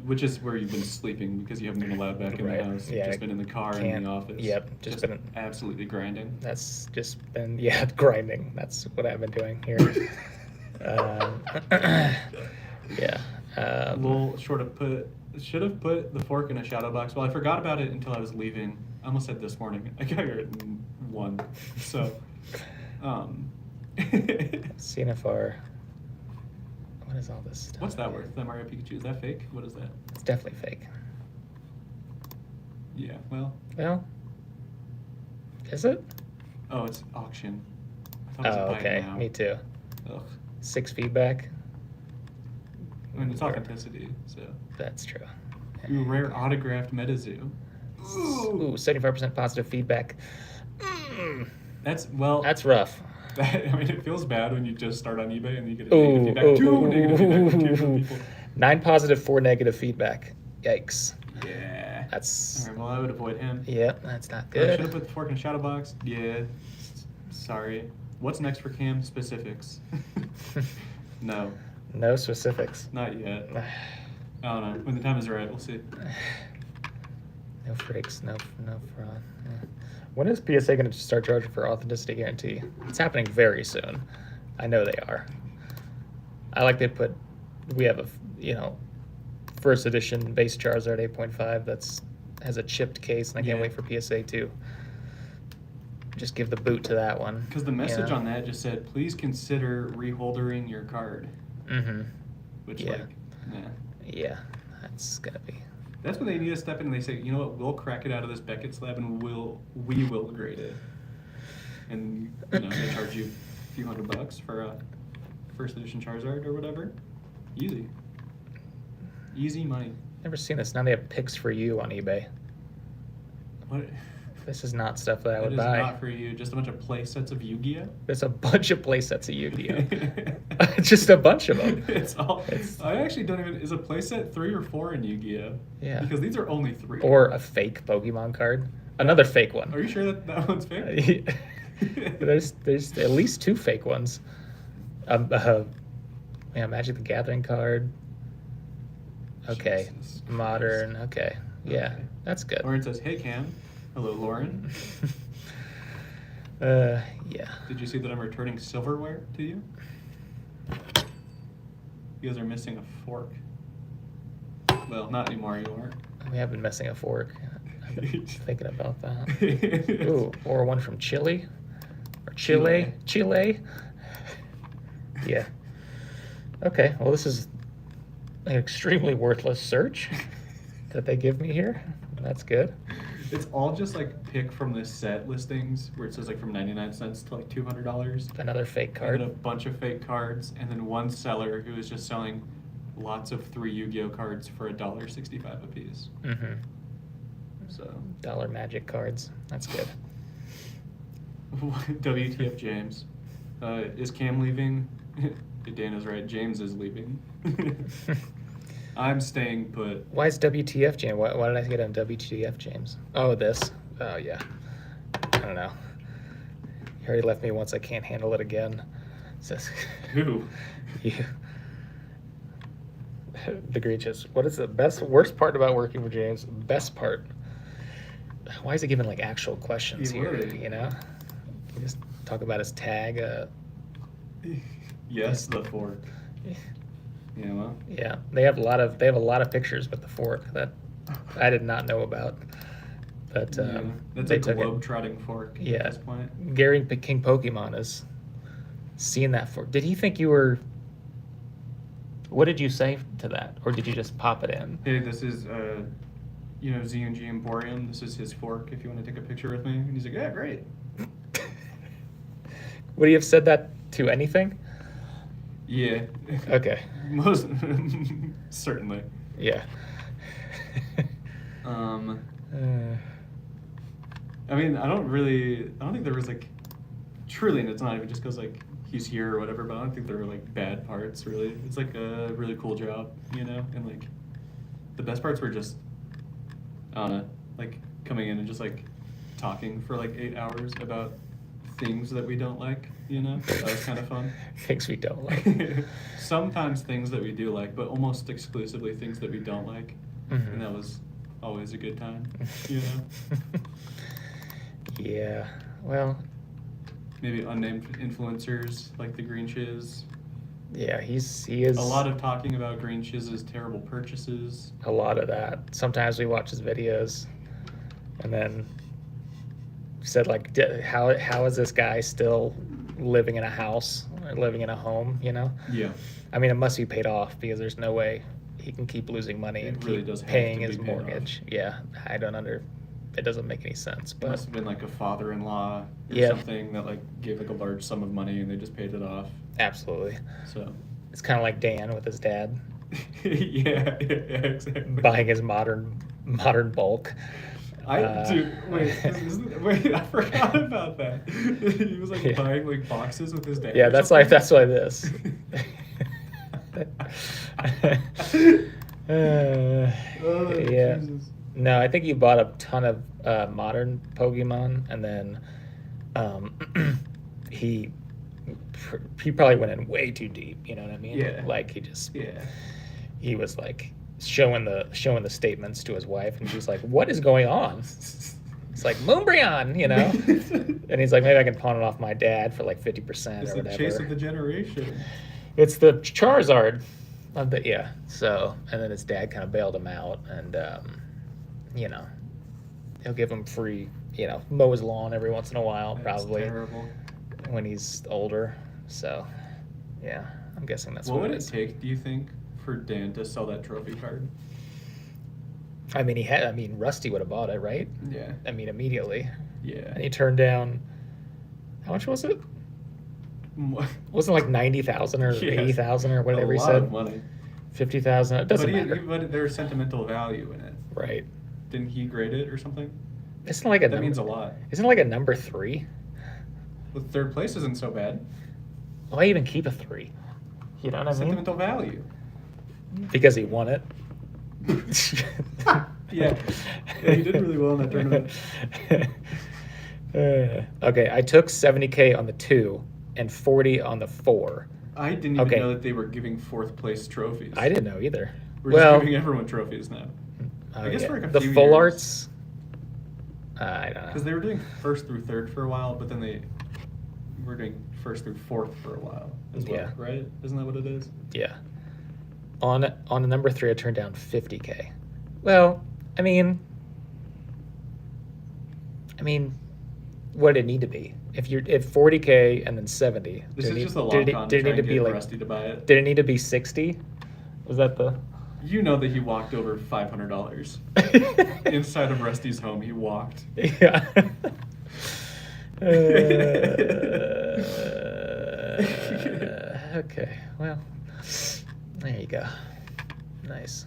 which is where you've been sleeping because you haven't been allowed back in the house. You've just been in the car and in the office. Yep, just been absolutely grinding. That's just been grinding. That's what I've been doing here. Yeah. Lowell should have put the fork in a shadow box. Well, I forgot about it until I was leaving. I almost said this morning. I got here at 1. So, Cinefar. What is all this stuff? What's that worth? That Mario Pikachu? Is that fake? What is that? It's definitely fake. Yeah, well. Well, is it? Oh, it's auction. I thought it was buy okay. now. Me too. Ugh. 6 feedback. I mean, it's authenticity, so. That's true. Ooh, rare autographed MetaZoo. Ooh, 75% positive feedback. That's rough. I mean, it feels bad when you just start on eBay and you get a negative feedback. 2 negative feedback from 2 different people. 9 positive, 4 negative feedback. Yikes. Yeah. That's. All right, well, I would avoid him. Yep, that's not I good. should have put the fork in the shadow box. Yeah. Sorry. What's next for Cam? Specifics. No. No specifics. Not yet. I don't know. When the time is right, we'll see. No freaks, no fraud. Yeah. When is PSA going to start charging for authenticity guarantee? It's happening very soon. I know they are. I like we have a, first edition base Charizard 8.5 has a chipped case, and I can't wait for PSA to just give the boot to that one. Because the message on that just said, please consider reholdering your card. Mm-hmm. Which, Yeah, that's going to be. That's when they need to step in and they say, you know what, we'll crack it out of this Beckett slab and we will grade it. And, they charge you a few $100 for a first edition Charizard or whatever. Easy. Easy money. Never seen this. Now they have picks for you on eBay. What? This is not stuff that I would buy. That is not for you. Just a bunch of play sets of Yu-Gi-Oh? There's a bunch of play sets of Yu-Gi-Oh. Just a bunch of them. I actually don't even... Is a play set 3 or 4 in Yu-Gi-Oh? Yeah. Because these are only 3. Or a fake Pokemon card. Another fake one. Are you sure that one's fake? There's at least 2 fake ones. Magic the Gathering card. Okay. Jesus Modern. Christ. Okay. Yeah. Okay. That's good. Lauren says, hey, Cam. Hello, Lauren. Yeah. Did you see that I'm returning silverware to you? You guys are missing a fork. Well, not anymore, you aren't. We have been missing a fork. I've been thinking about that. Ooh, or one from Chile. Or Chile. Yeah. Okay, well, this is an extremely worthless search that they give me here. That's good. It's all just like pick from the set listings where it says like from 99 cents to like $200. Another fake card. And then a bunch of fake cards, and then one seller who is just selling lots of 3 Yu-Gi-Oh cards for $1.65 a piece. Mm-hmm. So Dollar magic cards. That's good. WTF James. Is Cam leaving? Dana's right. James is leaving. I'm staying put. Why is WTF James? Why did I get on WTF James? Oh, this. Oh, yeah. I don't know. He already left me once. I can't handle it again. It says, Who? You. The Greaches. What is the worst part about working with James? Best part. Why is he giving like actual questions here? You just talk about his tag. Yes, the fork. Yeah, well. Yeah, they have a lot of pictures with the fork that I did not know about. But that's a globe-trotting fork at this point. Gary King Pokemon is seeing that fork. Did he think you were? What did you say to that, or did you just pop it in? Hey, this is ZandGEmporium. This is his fork. If you want to take a picture with me, and he's like, yeah, great. Would he have said that to anything? Yeah. Okay. Most certainly. Yeah. I mean, I don't think there was like, truly, and it's not even just because like he's here or whatever, but I don't think they're like bad parts really. It's like a really cool job, you know, and like the best parts were just I don't know, like coming in and just like talking for like 8 hours about things that we don't like, you know. That was kind of fun. Things we don't like. Sometimes things that we do like, but almost exclusively things that we don't like. Mhm. And that was always a good time, you know. Yeah. Well, Maybe unnamed influencers like the Green Shiz. yeah, he is A lot of talking about Green Shiz's terrible purchases. a lot of that. Sometimes we watch his videos, and then said like, how is this guy still living in a house or living in a home? You know. Yeah. I mean, it must be paid off because there's no way he can keep losing money and really keep does have paying to his be paid off. mortgage. Yeah, it doesn't make any sense. It But must have been like a father-in-law or Yeah. something that like gave like a large sum of money and they just paid it off. absolutely, So. it's kind of like Dan with his dad yeah, exactly. buying his modern bulk. Wait, I forgot about that. He was like Yeah. buying like boxes with his dad. Yeah, or that's something. why this. Oh, Yeah. Jesus. No, I think he bought a ton of modern Pokemon, and then he probably went in way too deep. You know what I mean? Yeah. Like Yeah. he was like showing the statements to his wife, and she's like, "What is going on?" It's like Moonbryon, you know. And he's like, "Maybe I can pawn it off my dad for like 50% It's or the whatever." chase of the generation. It's the Charizard. Yeah. So, and then his dad kind of bailed him out, and you know, he'll give him free, you know, mow his lawn every once in a while, That's probably terrible. when he's older. So, yeah, I'm guessing that's What what would it it is. take, do you think, for Dan to sell that trophy card? I mean, Rusty would have bought it, right? Yeah. I mean, immediately. Yeah. And he turned down. How much was it? Wasn't it like 90,000 or Yeah. 80,000 or whatever a he lot said? of money. 50,000. It doesn't matter. But there's sentimental value in it. Right. Didn't he grade it or something? Isn't it like a That number, means a lot. Isn't it like a number 3? Well, third place isn't so bad. Why even keep a 3? You know what I mean? Sentimental value. Because he won it. Yeah, he did really well in that tournament. Okay, I took 70K on the 2 and 40 on the 4. I didn't even Okay. know that they were giving fourth place trophies. I didn't know either. We're well, just giving everyone trophies now. I guess for like a the few full years. arts. I don't know. Because they were doing first through third for a while, but then they were doing first through fourth for a while as well, Yeah. right? Isn't that what it is? Yeah. On the number 3, I turned down 50K. Well, I mean, what did it need to be? If 40K and then 70. This did is it just need- a did lock on did to it try need and to be get like? Rusty to buy it. Did it need to be 60? Was that the? You know that he walked over $500 inside of Rusty's home. He walked. Yeah. Okay. Well, there you go. Nice.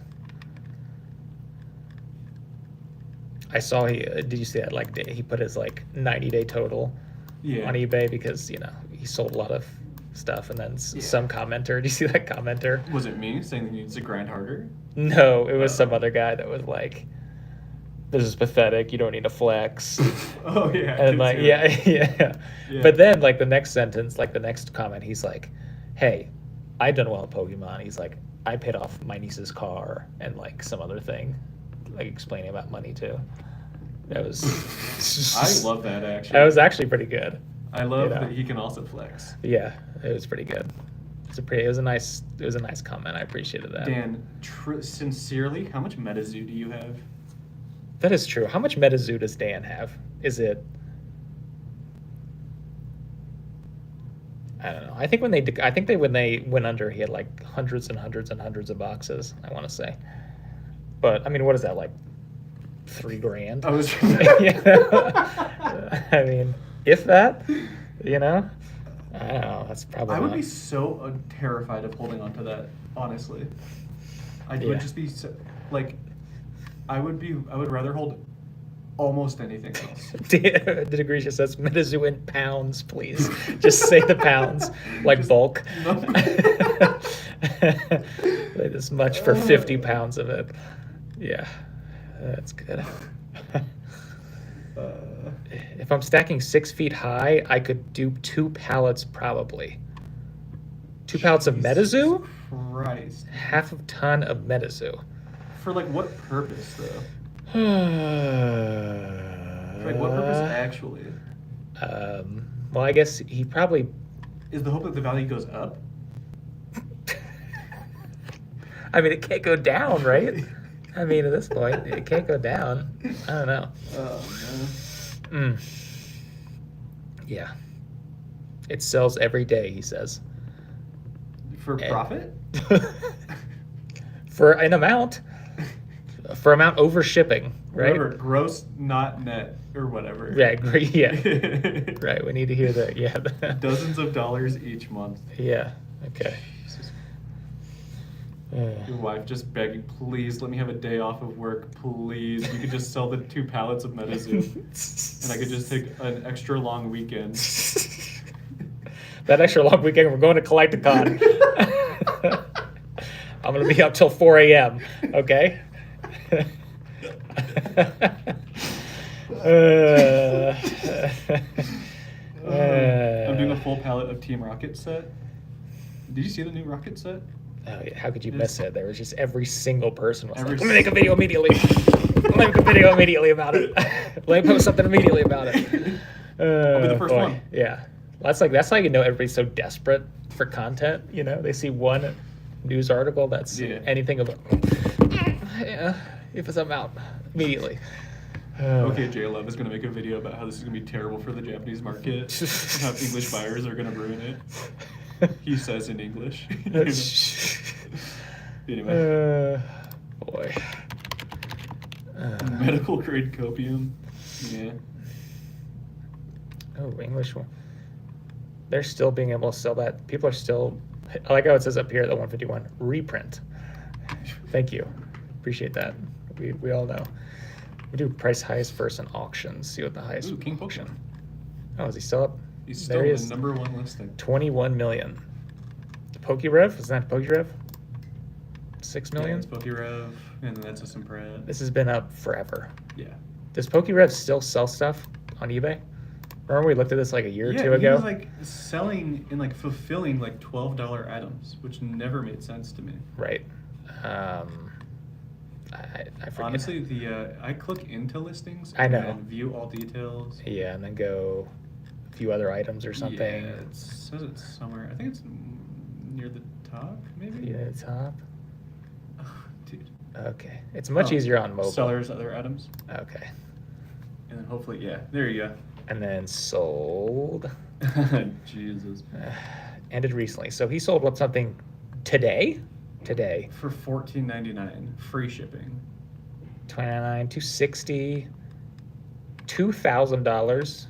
I saw did you see that? Like, he put his like 90-day total Yeah. on eBay because, you know, he sold a lot of stuff, and then Yeah. some commenter. Do you see that commenter? Was it me saying that he needs to grind harder? No, it was some Oh. other guy that was like, "This is pathetic. You don't need to flex." Oh yeah. I And did like, see yeah, that. yeah. Yeah. But then, like, the next sentence, like the next comment, he's like, "Hey, I've done well in Pokemon." He's like, "I paid off my niece's car and like some other thing," like explaining about money too. That was. I love that actually. That was actually pretty good. I love you know. that he can also flex. Yeah, it was pretty good. It was a nice comment. I appreciated that. Dan, sincerely, how much MetaZoo do you have? That is true. How much MetaZoo does Dan have? Is it? I don't know. I think when they went under, he had like hundreds and hundreds and hundreds of boxes. I want to say, but I mean, what is that like? $3,000? I was. You know? I mean, if that, you know, I don't know. That's probably. I would not- be so terrified of holding on to that. Honestly, I Yeah. would just be so, like, I would rather hold almost anything else. Degrecia says MetaZoo in pounds, please. Just say the pounds, like Just- bulk. No. Like this much for 50 pounds of it. Yeah, that's good. If I'm stacking 6 feet high, I could do 2 pallets probably. 2 pallets of MetaZoo? Christ. Half a ton of MetaZoo. For like what purpose though? For like what purpose actually? Well, I guess he probably. Is the hope that the value goes up? I mean, it can't go down, right? I mean, at this point, it can't go down. I don't know. Oh Yeah. It sells every day, he says. For profit? For an amount. For amount over shipping, right? Whatever, gross, not net, or whatever. Yeah, agree. Yeah. Right. We need to hear that. Yeah. Dozens of dollars each month. Yeah. Okay. Your wife just begging, please let me have a day off of work, please. You could just sell the 2 pallets of MetaZoo, and I could just take an extra long weekend. That extra long weekend, we're going to Collecticon. I'm going to be up till 4 a.m. Okay? I'm doing a full pallet of Team Rocket set. Did you see the new Rocket set? Oh, yeah. How could you miss it? There was just every single person was Every like, let me make a video immediately. Let me make a video immediately about it. Let me post something immediately about it. I'll be the first boy. one. Yeah. That's how you know everybody's so desperate for content. You know, they see one news article that's anything about. Yeah, if it's out immediately. Okay, J-Love is going to make a video about how this is going to be terrible for the Japanese market, and how English buyers are going to ruin it. He says in English. Anyway. Boy. Medical grade copium. Yeah. Oh, English one. They're still being able to sell that. People are still. I like how it says up here at the 151 reprint. Thank you. Appreciate that. We all know. We do price highest first in auctions. See what the highest. Ooh, King auction. Pokemon. Oh, is he still up? He's There still he the is. #1 listing. 21 million. PokeRev? Is that PokeRev? 6 Yeah, million? it's PokeRev, and then that's a Simpred. This has been up forever. Yeah. Does PokeRev still sell stuff on eBay? Remember we looked at this like a year or two He ago? was like selling and like fulfilling like $12 items, which never made sense to me. Right. I forget. Honestly, I click into listings. I know. And view all details. Yeah, and then go a few other items or something. Yeah, it says it's somewhere. I think it's near the top, maybe. Yeah, the top. Dude. Okay. It's much easier on mobile. Sellers, other items, Okay. and then hopefully, yeah, there you And then sold. go. Jesus. Ended recently. So he sold something today? Today. For $14.99, free shipping. $29, $260, $2,000,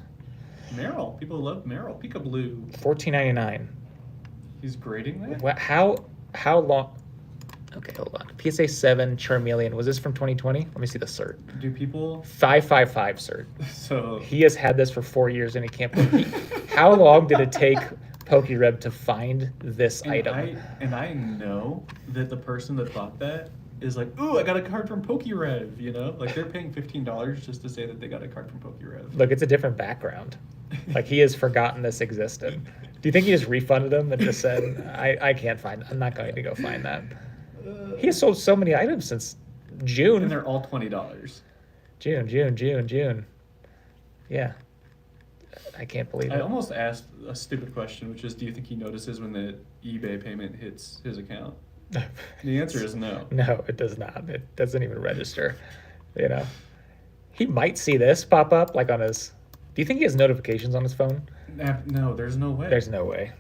Meryl, people love Meryl. Peekaboo. $14.99. He's grading that. What? How long? Okay, hold on. PSA 7 Charmeleon. Was this from 2020? Let me see the cert. Do people? 555 cert. So He has had this for 4 years and he can't believe. How long did it take PokeRev to find this item? I know that the person that thought that is like, ooh, I got a card from PokeRev, you know? Like they're paying $15 just to say that they got a card from PokeRev. Look, it's a different background. Like he has forgotten this existed. Do you think he just refunded him and just said, I can't find, I'm not going to go find that. He has sold so many items since June. And they're all $20. June. Yeah. I can't believe I it. almost asked a stupid question, which is, do you think he notices when the eBay payment hits his account? The answer is no. No, it does not. It doesn't even register. You know, he might see this pop up like on his. Do you think he has notifications on his phone? No, there's no way. There's no way.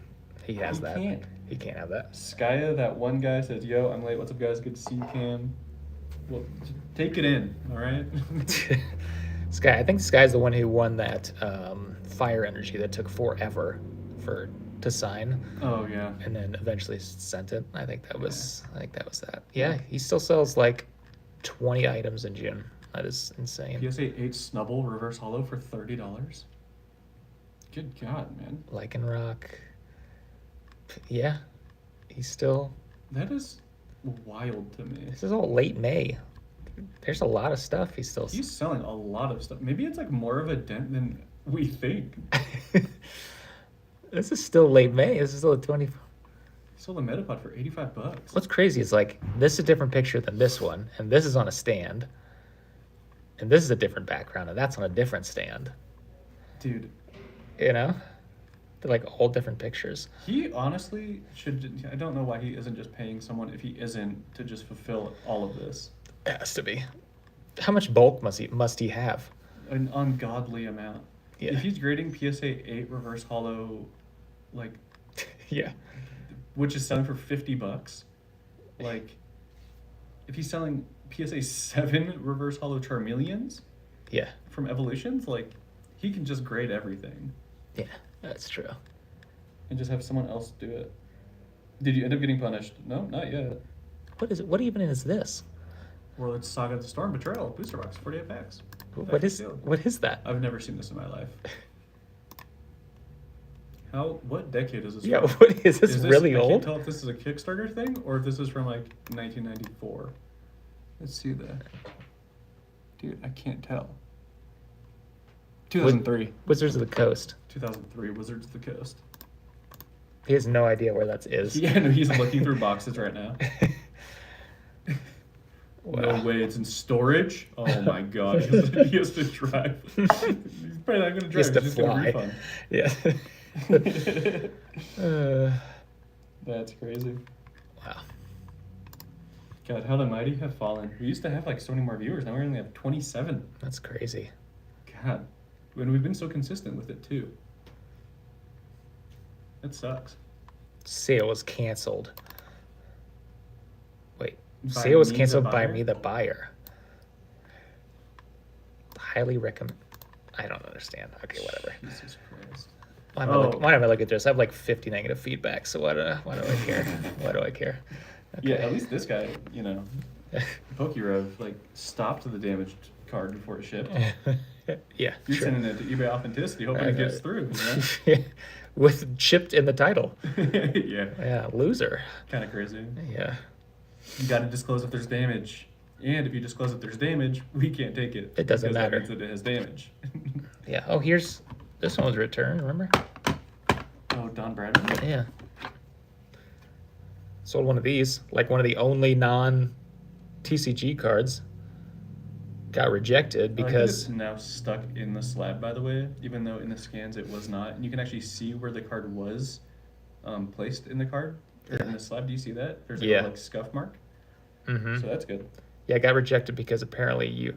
He has He that. can't. He can't have that. Skya, that one guy says, yo, I'm late. What's up, guys? Good to see you, Cam. Well, take it in, all right? Sky, I think Sky's the one who won that fire energy that took forever to sign, Oh, yeah. and then eventually sent it. I think that was that. Yeah, he still sells like 20 items in June. That is insane. PSA 8 Snubble reverse hollow for $30. Good God, man. Lycanroc. Yeah, he's still. That is wild to me. This is all late May. There's a lot of stuff he's selling a lot of stuff. Maybe it's like more of a dent than we think. This is still late May. This is still a 20. Sold a Metapod for $85. What's crazy is like this is a different picture than this one, and this is on a stand, and this is a different background, and that's on a different stand. Dude, you know, they're like all different pictures. He honestly should. I don't know why he isn't just paying someone if he isn't to just fulfill all of this. It has to be. How much bulk must he have? An ungodly amount. Yeah. If he's grading PSA 8 reverse hollow, like, yeah, which is selling for $50, like, if he's selling PSA 7 reverse hollow Charmeleons, yeah, from Evolutions, like, he can just grade everything. Yeah, that's true. And just have someone else do it. Did you end up getting punished? No, not yet. What is it? What even is this? Well, it's Saga of the Storm Betrayal booster box, 48 packs. What is that? I've never seen this in my life. What decade is this? Yeah, from? what is this really old? I can't tell if this is a Kickstarter thing or if this is from like 1994. Let's see that. Dude, I can't tell. 2003. Wizards of the Coast. 2003, Wizards of the Coast. He has no idea where that is. Yeah, no, he's looking through boxes right now. Wow. No way, it's in storage? Oh my god, he has to drive. He's probably not going to drive, He's just going to refund. Yeah. That's crazy. Wow. God, how the mighty have fallen. We used to have like so many more viewers, now we only have 27. That's crazy. God, and we've been so consistent with it too. It sucks. Sale was canceled. Wait, By sale was me, the canceled by buyer? me, the buyer. Highly recommend. I don't understand. Okay, whatever. Jesus Christ. Why am I looking at this? I have like 50 negative feedback, so why do I care? Why do I care? Okay. Yeah, at least this guy, you know, PokeRev, like, stopped the damaged card before it shipped. Yeah, You're sure. sending it to eBay Authenticity, hoping it gets through, you know? Yeah, with chipped in the title. Yeah. Yeah, loser. Kind of crazy. Yeah. You got to disclose if there's damage. And if you disclose if there's damage, we can't take it. It doesn't because matter. That means that it has damage. Yeah. Oh, this one was returned, remember? Oh, Don Bradman? Yeah. Sold one of these, like one of the only non-TCG cards. Got rejected because it's now stuck in the slab, by the way, even though in the scans it was not. And you can actually see where the card was placed in the card, or in the slab. Do you see that? There's a little, like, scuff mark. Mm-hmm. So that's good. Yeah, it got rejected because apparently you.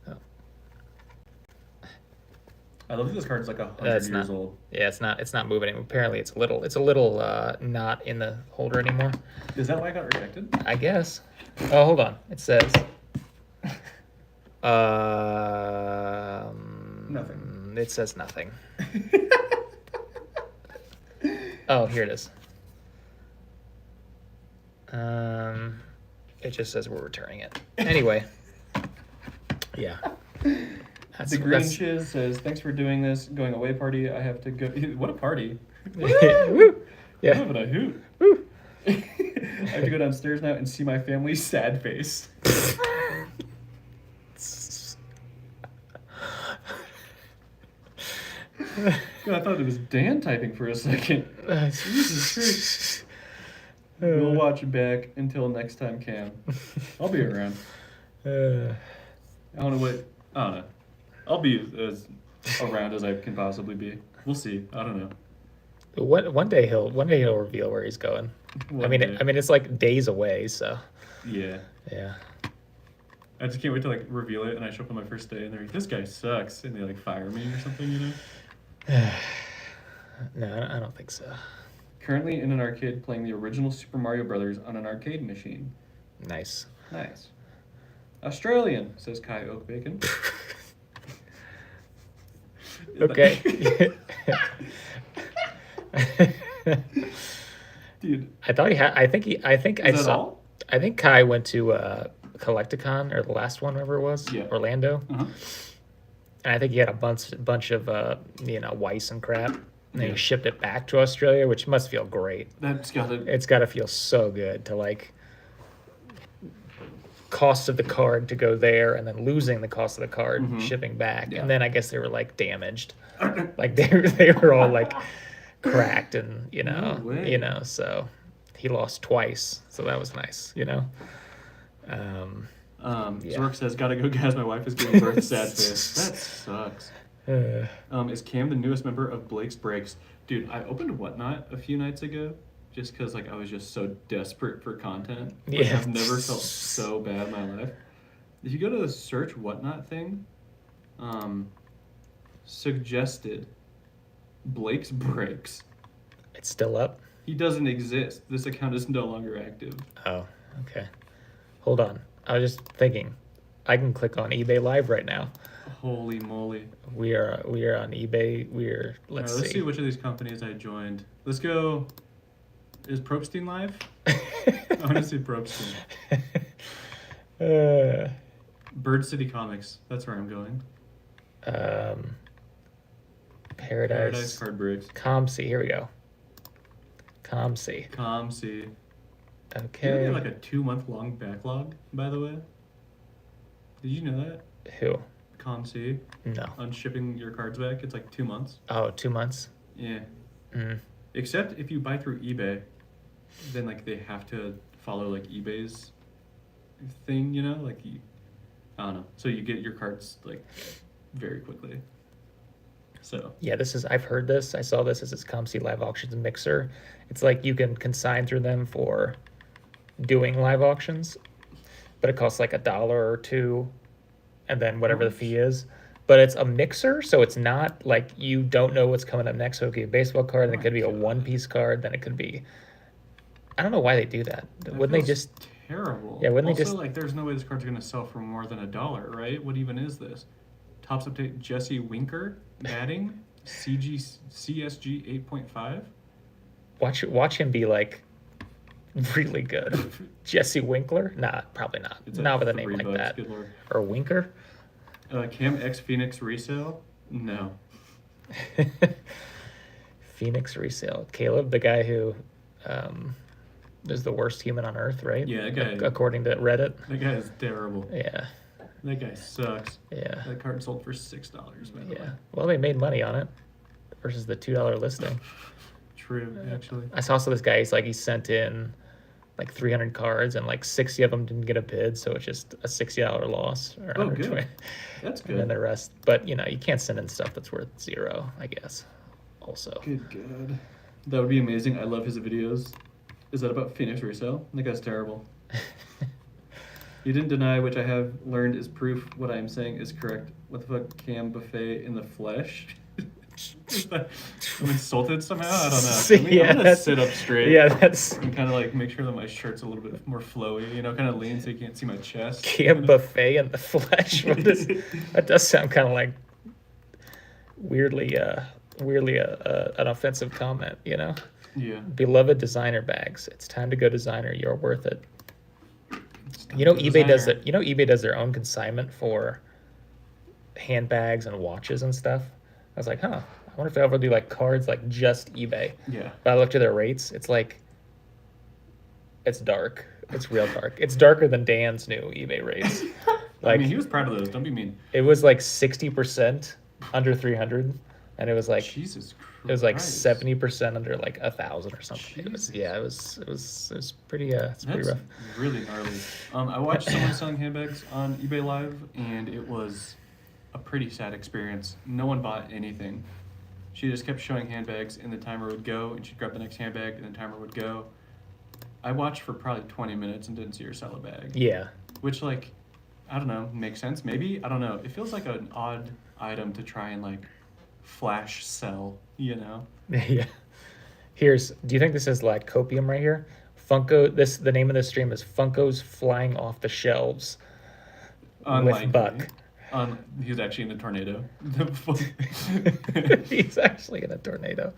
Oh. I love that this card's like 100 years old. Yeah, it's not moving anymore. Apparently, it's a little not in the holder anymore. Is that why it got rejected? I guess. Oh, hold on. It says. Nothing. It says nothing. Oh, here it is. It just says we're returning it. Anyway. Yeah. The Green Chiz says, thanks for doing this. Going away party. I have to go. What a party. Woo! Yeah. I'm having a hoot. Woo! I have to go downstairs now and see my family's sad face. God, I thought it was Dan typing for a second. Jesus Christ. We'll watch it back until next time, Cam. I'll be around. I don't know. I'll be as around as I can possibly be. We'll see. I don't know. One day he'll reveal where he's going. I mean it's like days away, so. Yeah. Yeah. I just can't wait to like reveal it, and I show up on my first day, and they're like, "This guy sucks," and they like fire me or something, you know. No, I don't think so. Currently in an arcade playing the original Super Mario Brothers on an arcade machine. Nice. Nice. Australian, says Kai Oakbacon. Okay. Dude. I thought he had. I think Is that all? I think Kai went to Collecticon, or the last one, whatever it was, Yeah. Orlando. Uh-huh. And I think he had a bunch of Weiss and crap. And then Yeah. he shipped it back to Australia, which must feel great. That's got to. It's got to feel so good to like cost of the card to go there and then losing the cost of the card shipping back. Yeah. And then I guess they were like damaged. Like they were all like cracked and No way. so he lost twice. So that was nice, Zork says, "Gotta go, guys. My wife is giving birth. Sad face. That sucks." Is Cam the newest member of Blake's Breaks? Dude, I opened Whatnot a few nights ago just because like I was just so desperate for content. Like, Yeah. I've never felt so bad in my life. If you go to the search Whatnot thing, suggested Blake's Breaks. It's still up. He doesn't exist. This account is no longer active. Oh, okay. Hold on. I was just thinking, I can click on eBay Live right now. Holy moly. We are on eBay. Let's Let's see. see which of these companies I joined. Let's go. Is Propstein live? I want to see Propstein. Bird City Comics. That's where I'm going. Paradise Card Breaks. ComC. Here we go. ComC. ComC. Okay. You know they have like a 2-month long backlog, by the way? Did you know that? Who? ComC. No. On shipping your cards back, it's like 2 months. Oh, 2 months. Yeah. Mm. Except if you buy through eBay, then like they have to follow like eBay's thing, like I don't know. So you get your cards like very quickly. So Yeah, I've heard this. I saw this as its ComC live auctions mixer. It's like you can consign through them for doing live auctions, but it costs like $1 or $2, and then whatever the fee is. But it's a mixer, so it's not like you don't know what's coming up next. So it could be a baseball card, then it could be a one-piece card, then it could be. I don't know why they do that. Wouldn't they just? terrible. Yeah, wouldn't also, they just? like, there's no way this card's gonna sell for more than $1, right? What even is this? Tops update Jesse Winker batting CSG 8.5. Watch him be like really good. Jesse Winkler? Nah, probably not. It's Not with a $3, name like that. Good Lord. Or Winker? Cam X Phoenix resale? No. Phoenix resale. Caleb, the guy who is the worst human on earth, right? Yeah, that guy. According to Reddit. That guy is terrible. Yeah. That guy sucks. Yeah. That card sold for $6, by the way. Yeah. Well, they made money on it versus the $2 listing. True, actually. I saw this guy. He sent in like 300 cards, and like 60 of them didn't get a bid, so it's just a $60 loss. Or Oh, 120. good. That's good. And then the rest, but you can't send in stuff that's worth $0, I guess. Also. Good God. That would be amazing. I love his videos. Is that about Phoenix resale? That guy's terrible. You didn't deny, which I have learned is proof what I am saying is correct. What the fuck, Cam Buffet in the flesh? I'm insulted somehow? I don't know. I'm gonna sit up straight. Yeah, that's And kind of like make sure that my shirt's a little bit more flowy, kind of lean so you can't see my chest. Cam Buffet in the flesh. That does sound kind of like weirdly an offensive comment, Yeah. Beloved designer bags. It's time to go designer. You're worth it. eBay Designer. does it. eBay does their own consignment for handbags and watches and stuff. I was like, I wonder if they ever do like cards like just eBay. Yeah. But I looked at their rates. It's like, it's dark. It's real dark. It's darker than Dan's new eBay rates. I mean, he was proud of those. Don't be mean. It was like 60% under 300, and it was like Jesus Christ. it was like 70% under like 1,000 or something. It was pretty it's pretty That's rough. really gnarly. I watched someone selling handbags on eBay Live, and it was a pretty sad experience. No one bought anything. She just kept showing handbags, and the timer would go, and she'd grab the next handbag, and the timer would go. I watched for probably 20 minutes and didn't see her sell a bag. Yeah. Which, like, I don't know, makes sense. Maybe, I don't know. It feels like an odd item to try and, like, flash sell, Yeah. Do you think this is like copium right here? Funko. The name of this stream is Funko's Flying Off the Shelves Unlikely. with Buck. He was actually in a tornado. He's actually in a tornado.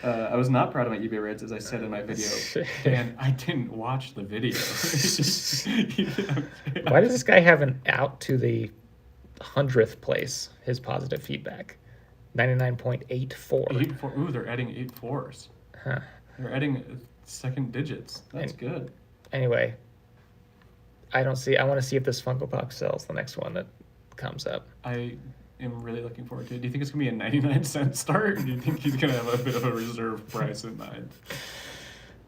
I was not proud of my eBay rates, as I said in my video. Dan, I didn't watch the video. Why does this guy have an out to the 100th place, his positive feedback? 99.84. Ooh, they're adding 8 fours. Huh. They're adding second digits. That's good. Anyway, I want to see if this Funko Pop sells the next one that comes up. I am really looking forward to it. Do you think it's going to be a 99-cent start? Or do you think he's going to have a bit of a reserve price in mind?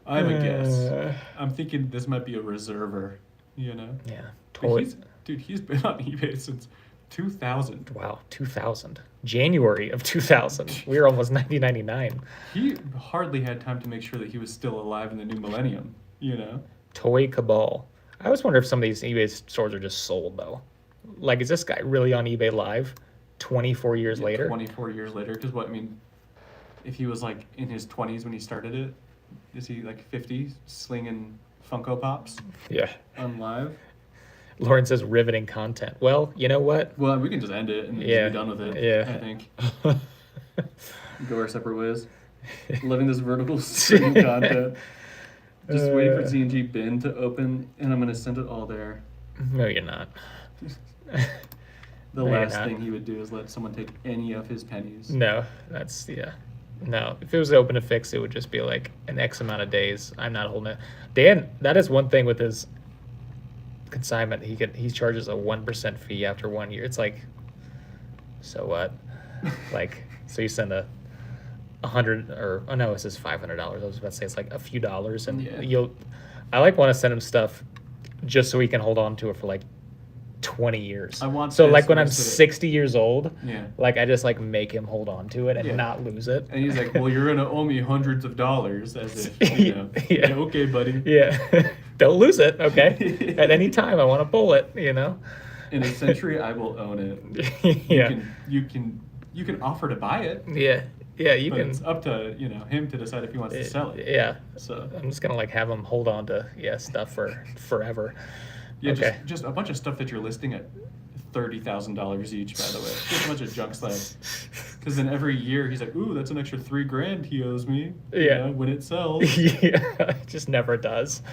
I have a guess. I'm thinking this might be a reserver, you know? Yeah, totally. He's been on eBay since 2000. Wow, 2000. January of 2000. We were almost 1999. He hardly had time to make sure that he was still alive in the new millennium, you know? Toy Cabal. I always wonder if some of these eBay stores are just sold, though. Like, is this guy really on eBay Live 24 years later? 24 years later, because if he was like in his 20s when he started it, is he like 50 slinging Funko Pops? Yeah. On Live? Lauren says riveting content. Well, you know what? Well, we can just end it and just be done with it. Yeah. I think. Go our separate ways. Loving this vertical stream content. Just waiting for ZNG bin to open, and I'm going to send it all there. No, you're not. The last thing he would do is let someone take any of his pennies. No, no. If it was open to fix, it would just be like an X amount of days. I'm not holding it. Dan, that is one thing with his consignment. He charges a 1% fee after 1 year. It's like, so what? Like, so you send a $100 or it says $500. I was about to say it's like a few dollars, and I want to send him stuff just so he can hold on to it for like 20 years. So like when I'm 60 years old, like I just like make him hold on to it and not lose it. And he's like, well, you're gonna owe me hundreds of dollars, as if, you know. Yeah, okay, buddy. Yeah. Don't lose it, okay? At any time I want a bullet, you know. In a century I will own it. You can offer to buy it. Yeah, you but can. It's up to him to decide if he wants to sell it. Yeah. So I'm just gonna like have him hold on to stuff for forever. Yeah, okay. just a bunch of stuff that you're listing at $30,000 each, by the way. Just a bunch of junk slabs. Because then every year he's like, ooh, that's an extra $3,000 he owes me. You know, when it sells. Yeah, it just never does.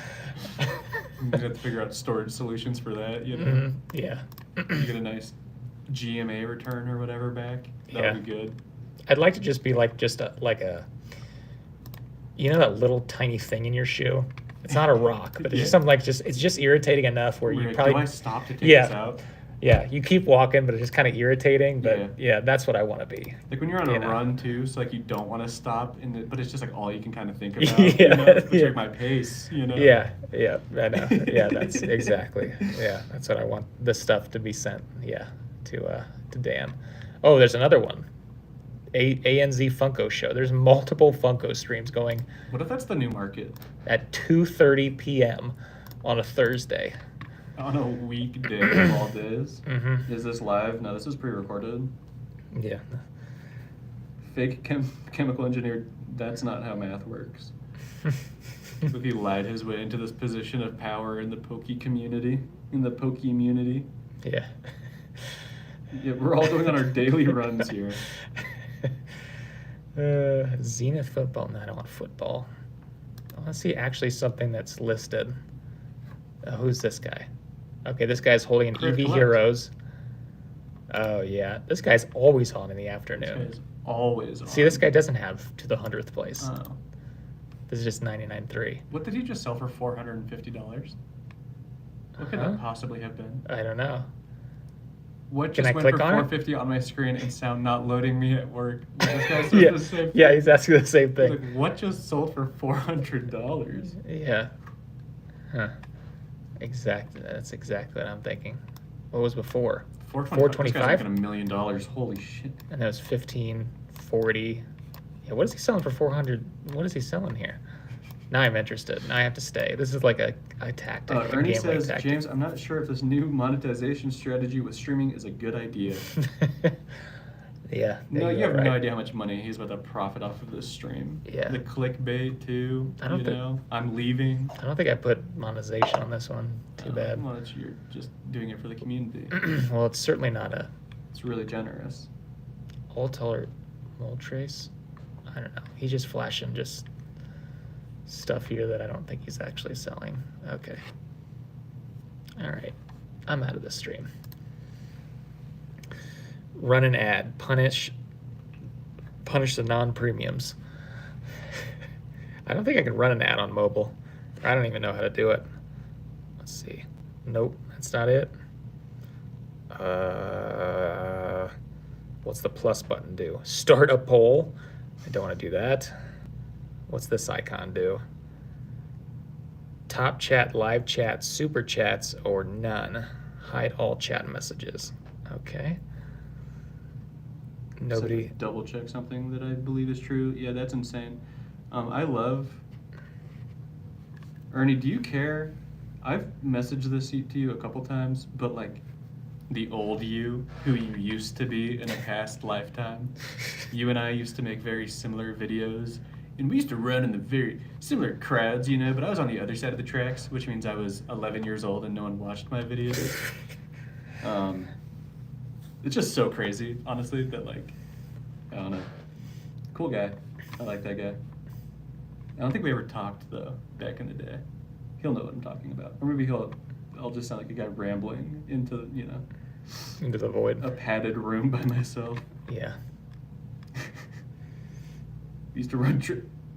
You have to figure out storage solutions for that. You know. Mm-hmm. Yeah. You get a nice GMA return or whatever back. That would be good. I'd like to just be like a that little tiny thing in your shoe. It's not a rock, but it's just something like it's just irritating enough where you probably. Do I stop to take this out? Yeah, you keep walking, but it's just kind of irritating. But that's what I want to be. Like when you're on a run too, so like you don't want to stop, but it's just like all you can kind of think about. It's like my pace, Yeah, I know. Yeah, that's exactly. Yeah, that's what I want. This stuff to be sent. Yeah, to Dan. Oh, there's another one. ANZ Funko show. There's multiple Funko streams going. What if that's the new market? At 2:30 p.m. on a Thursday. On a weekday of all days? Mm-hmm. Is this live? No, this is pre-recorded. Yeah. Fake chemical engineer, that's not how math works. If he lied his way into this position of power in the Poke community, Yeah. Yeah, we're all going on our daily runs here. Zenith football. No, I don't want football. I want to see actually something that's listed. Who's this guy? Okay, this guy's holding an EV Heroes. Oh, yeah. This guy's always on in the afternoon. This guy's always on. See, this guy doesn't have to the 100th place. Oh. This is just 99.3. What did he just sell for $450? What could that possibly have been? I don't know. What just went for $450 on my screen and sound not loading me at work? This guy says the same thing. Yeah, he's asking the same thing. Like, what just sold for $400? Yeah. Huh. Exactly. That's exactly what I'm thinking. What was before? $425. This guy's making $1 million. Holy shit. And that was $1,540. Yeah, what is he selling for $400? What is he selling here? Now I'm interested. Now I have to stay. This is like a tactic. Ernie says, James, I'm not sure if this new monetization strategy with streaming is a good idea. Yeah. No, you have no idea how much money he's about to profit off of this stream. Yeah. The clickbait too. I'm leaving. I don't think I put monetization on this one. Too bad. Well, you're just doing it for the community. Well, it's certainly not It's really generous. All-taller mold trace. I don't know. He's just flashing just stuff here that I don't think he's actually selling. Okay. All right. I'm out of the stream. Run an ad. Punish the non-premiums. I don't think I can run an ad on mobile. I don't even know how to do it. Let's see. Nope, that's not it. What's the plus button do? Start a poll. I don't want to do that. What's this icon do? Top chat, live chat, super chats, or none. Hide all chat messages. Okay. Nobody. Double check something that I believe is true. Yeah, that's insane. I love. Ernie, do you care? I've messaged this to you a couple times, but like the old you, who you used to be in a past lifetime. You and I used to make very similar videos, and we used to run in the very similar crowds, you know, but I was on the other side of the tracks, which means I was 11 years old and no one watched my videos. It's just so crazy, honestly, that like, I don't know. Cool guy. I like that guy. I don't think we ever talked though, back in the day. He'll know what I'm talking about. Or maybe I'll just sound like a guy rambling into, you know, into the void. A padded room by myself. Yeah. Used to run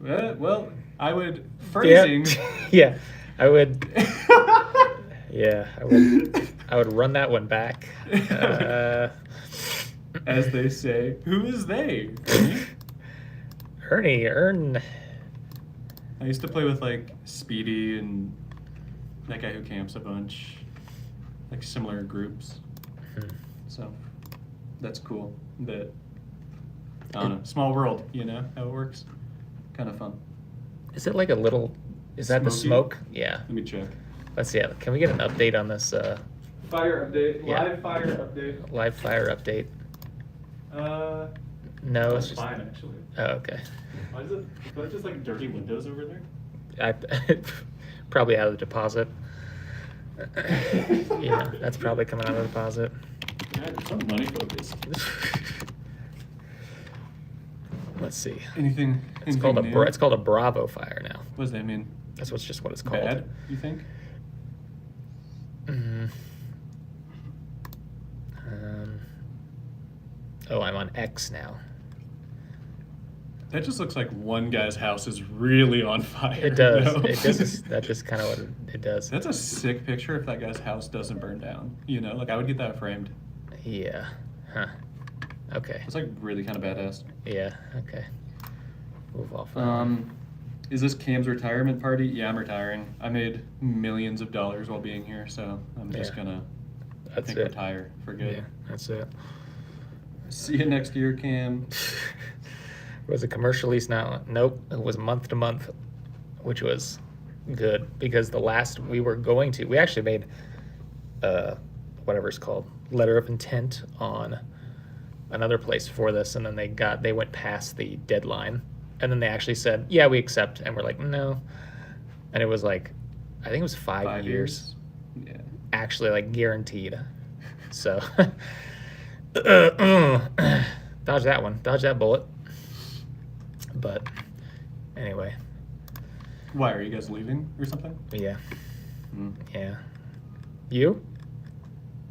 well, I would phrasing. Yeah. I would. Yeah, I would run that one back. As they say, who is they? Ern. I used to play with like Speedy and that guy who camps a bunch, like similar groups. So that's cool. That I don't know, small world, you know how it works. Kind of fun. Is it like a little? Is that the smoke? Yeah. Let me check. Let's see. Can we get an update on this? Fire update. Yeah. Live fire update. Live fire update. No, it's just fine actually. Oh, okay. Why is it? Is that just like dirty windows over there? I probably out of the deposit. Yeah, that's probably coming out of the deposit. Yeah, there's some money focused. Let's see. Anything? It's called a Bravo fire now. What does that mean? That's just what it's called. Bad, you think? Oh, I'm on X now. That just looks like one guy's house is really on fire. It does. No? That's just kind of what it does. That's a sick picture if that guy's house doesn't burn down. You know, like I would get that framed. Yeah. Huh. Okay. It's like really kind of badass. Yeah. Okay. Move off. Is this Cam's retirement party? Yeah, I'm retiring. I made millions of dollars while being here, so I'm just gonna retire for good. Yeah, that's it. See you next year, Cam. Was it commercial lease now? Nope. It was month to month, which was good because the last we were going to, we actually made whatever it's called, letter of intent on another place for this, and then they went past the deadline, and then they actually said, yeah, we accept, and we're like, no, and it was like, I think it was 5 years. Yeah. Actually, like guaranteed. So dodge that bullet. But anyway. Why, are you guys leaving or something? Yeah. Yeah. You?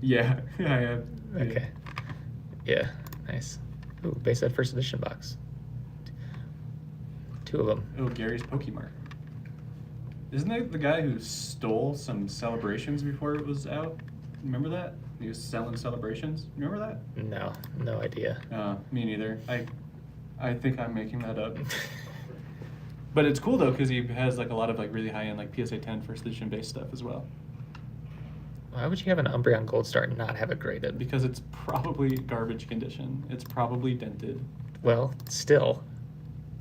Yeah, I am. Okay. Yeah, nice. Ooh, base set first edition box. 2 of them. Oh, Gary's Pokemart. Isn't that the guy who stole some celebrations before it was out? Remember that? He was selling celebrations. Remember that? No idea. Me neither. I think I'm making that up. But it's cool though, because he has like a lot of like really high-end like PSA 10 first edition base stuff as well. Why would you have an Umbreon Gold Star and not have it graded? Because it's probably garbage condition. It's probably dented. Well, still.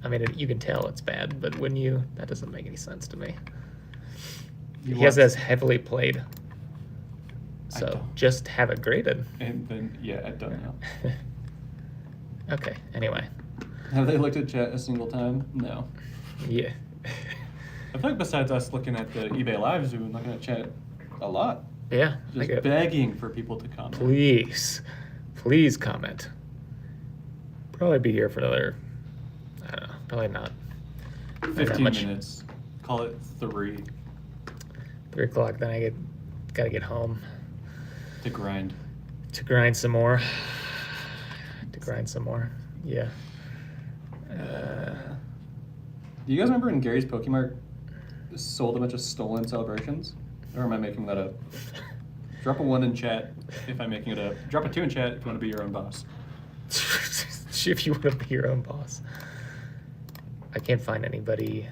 I mean, you can tell it's bad, but that doesn't make any sense to me. He has as heavily played. So just have it graded. And then, yeah, I don't know. Okay, anyway. Have they looked at chat a single time? No. Yeah. I feel like besides us looking at the eBay Lives, we've been looking at chat a lot. Yeah. Just begging for people to comment. Please comment. Probably be here for another, I don't know, Probably not. 15 minutes. Call it 3. 3 o'clock. Then I gotta get home To grind. to grind some more. Yeah. Do you guys remember when Gary's Pokemart sold a bunch of stolen celebrations? Or am I making that up? Drop a 1 in chat if I'm making it up. Drop a 2 in chat if you want to be your own boss. If you want to be your own boss. I can't find anybody.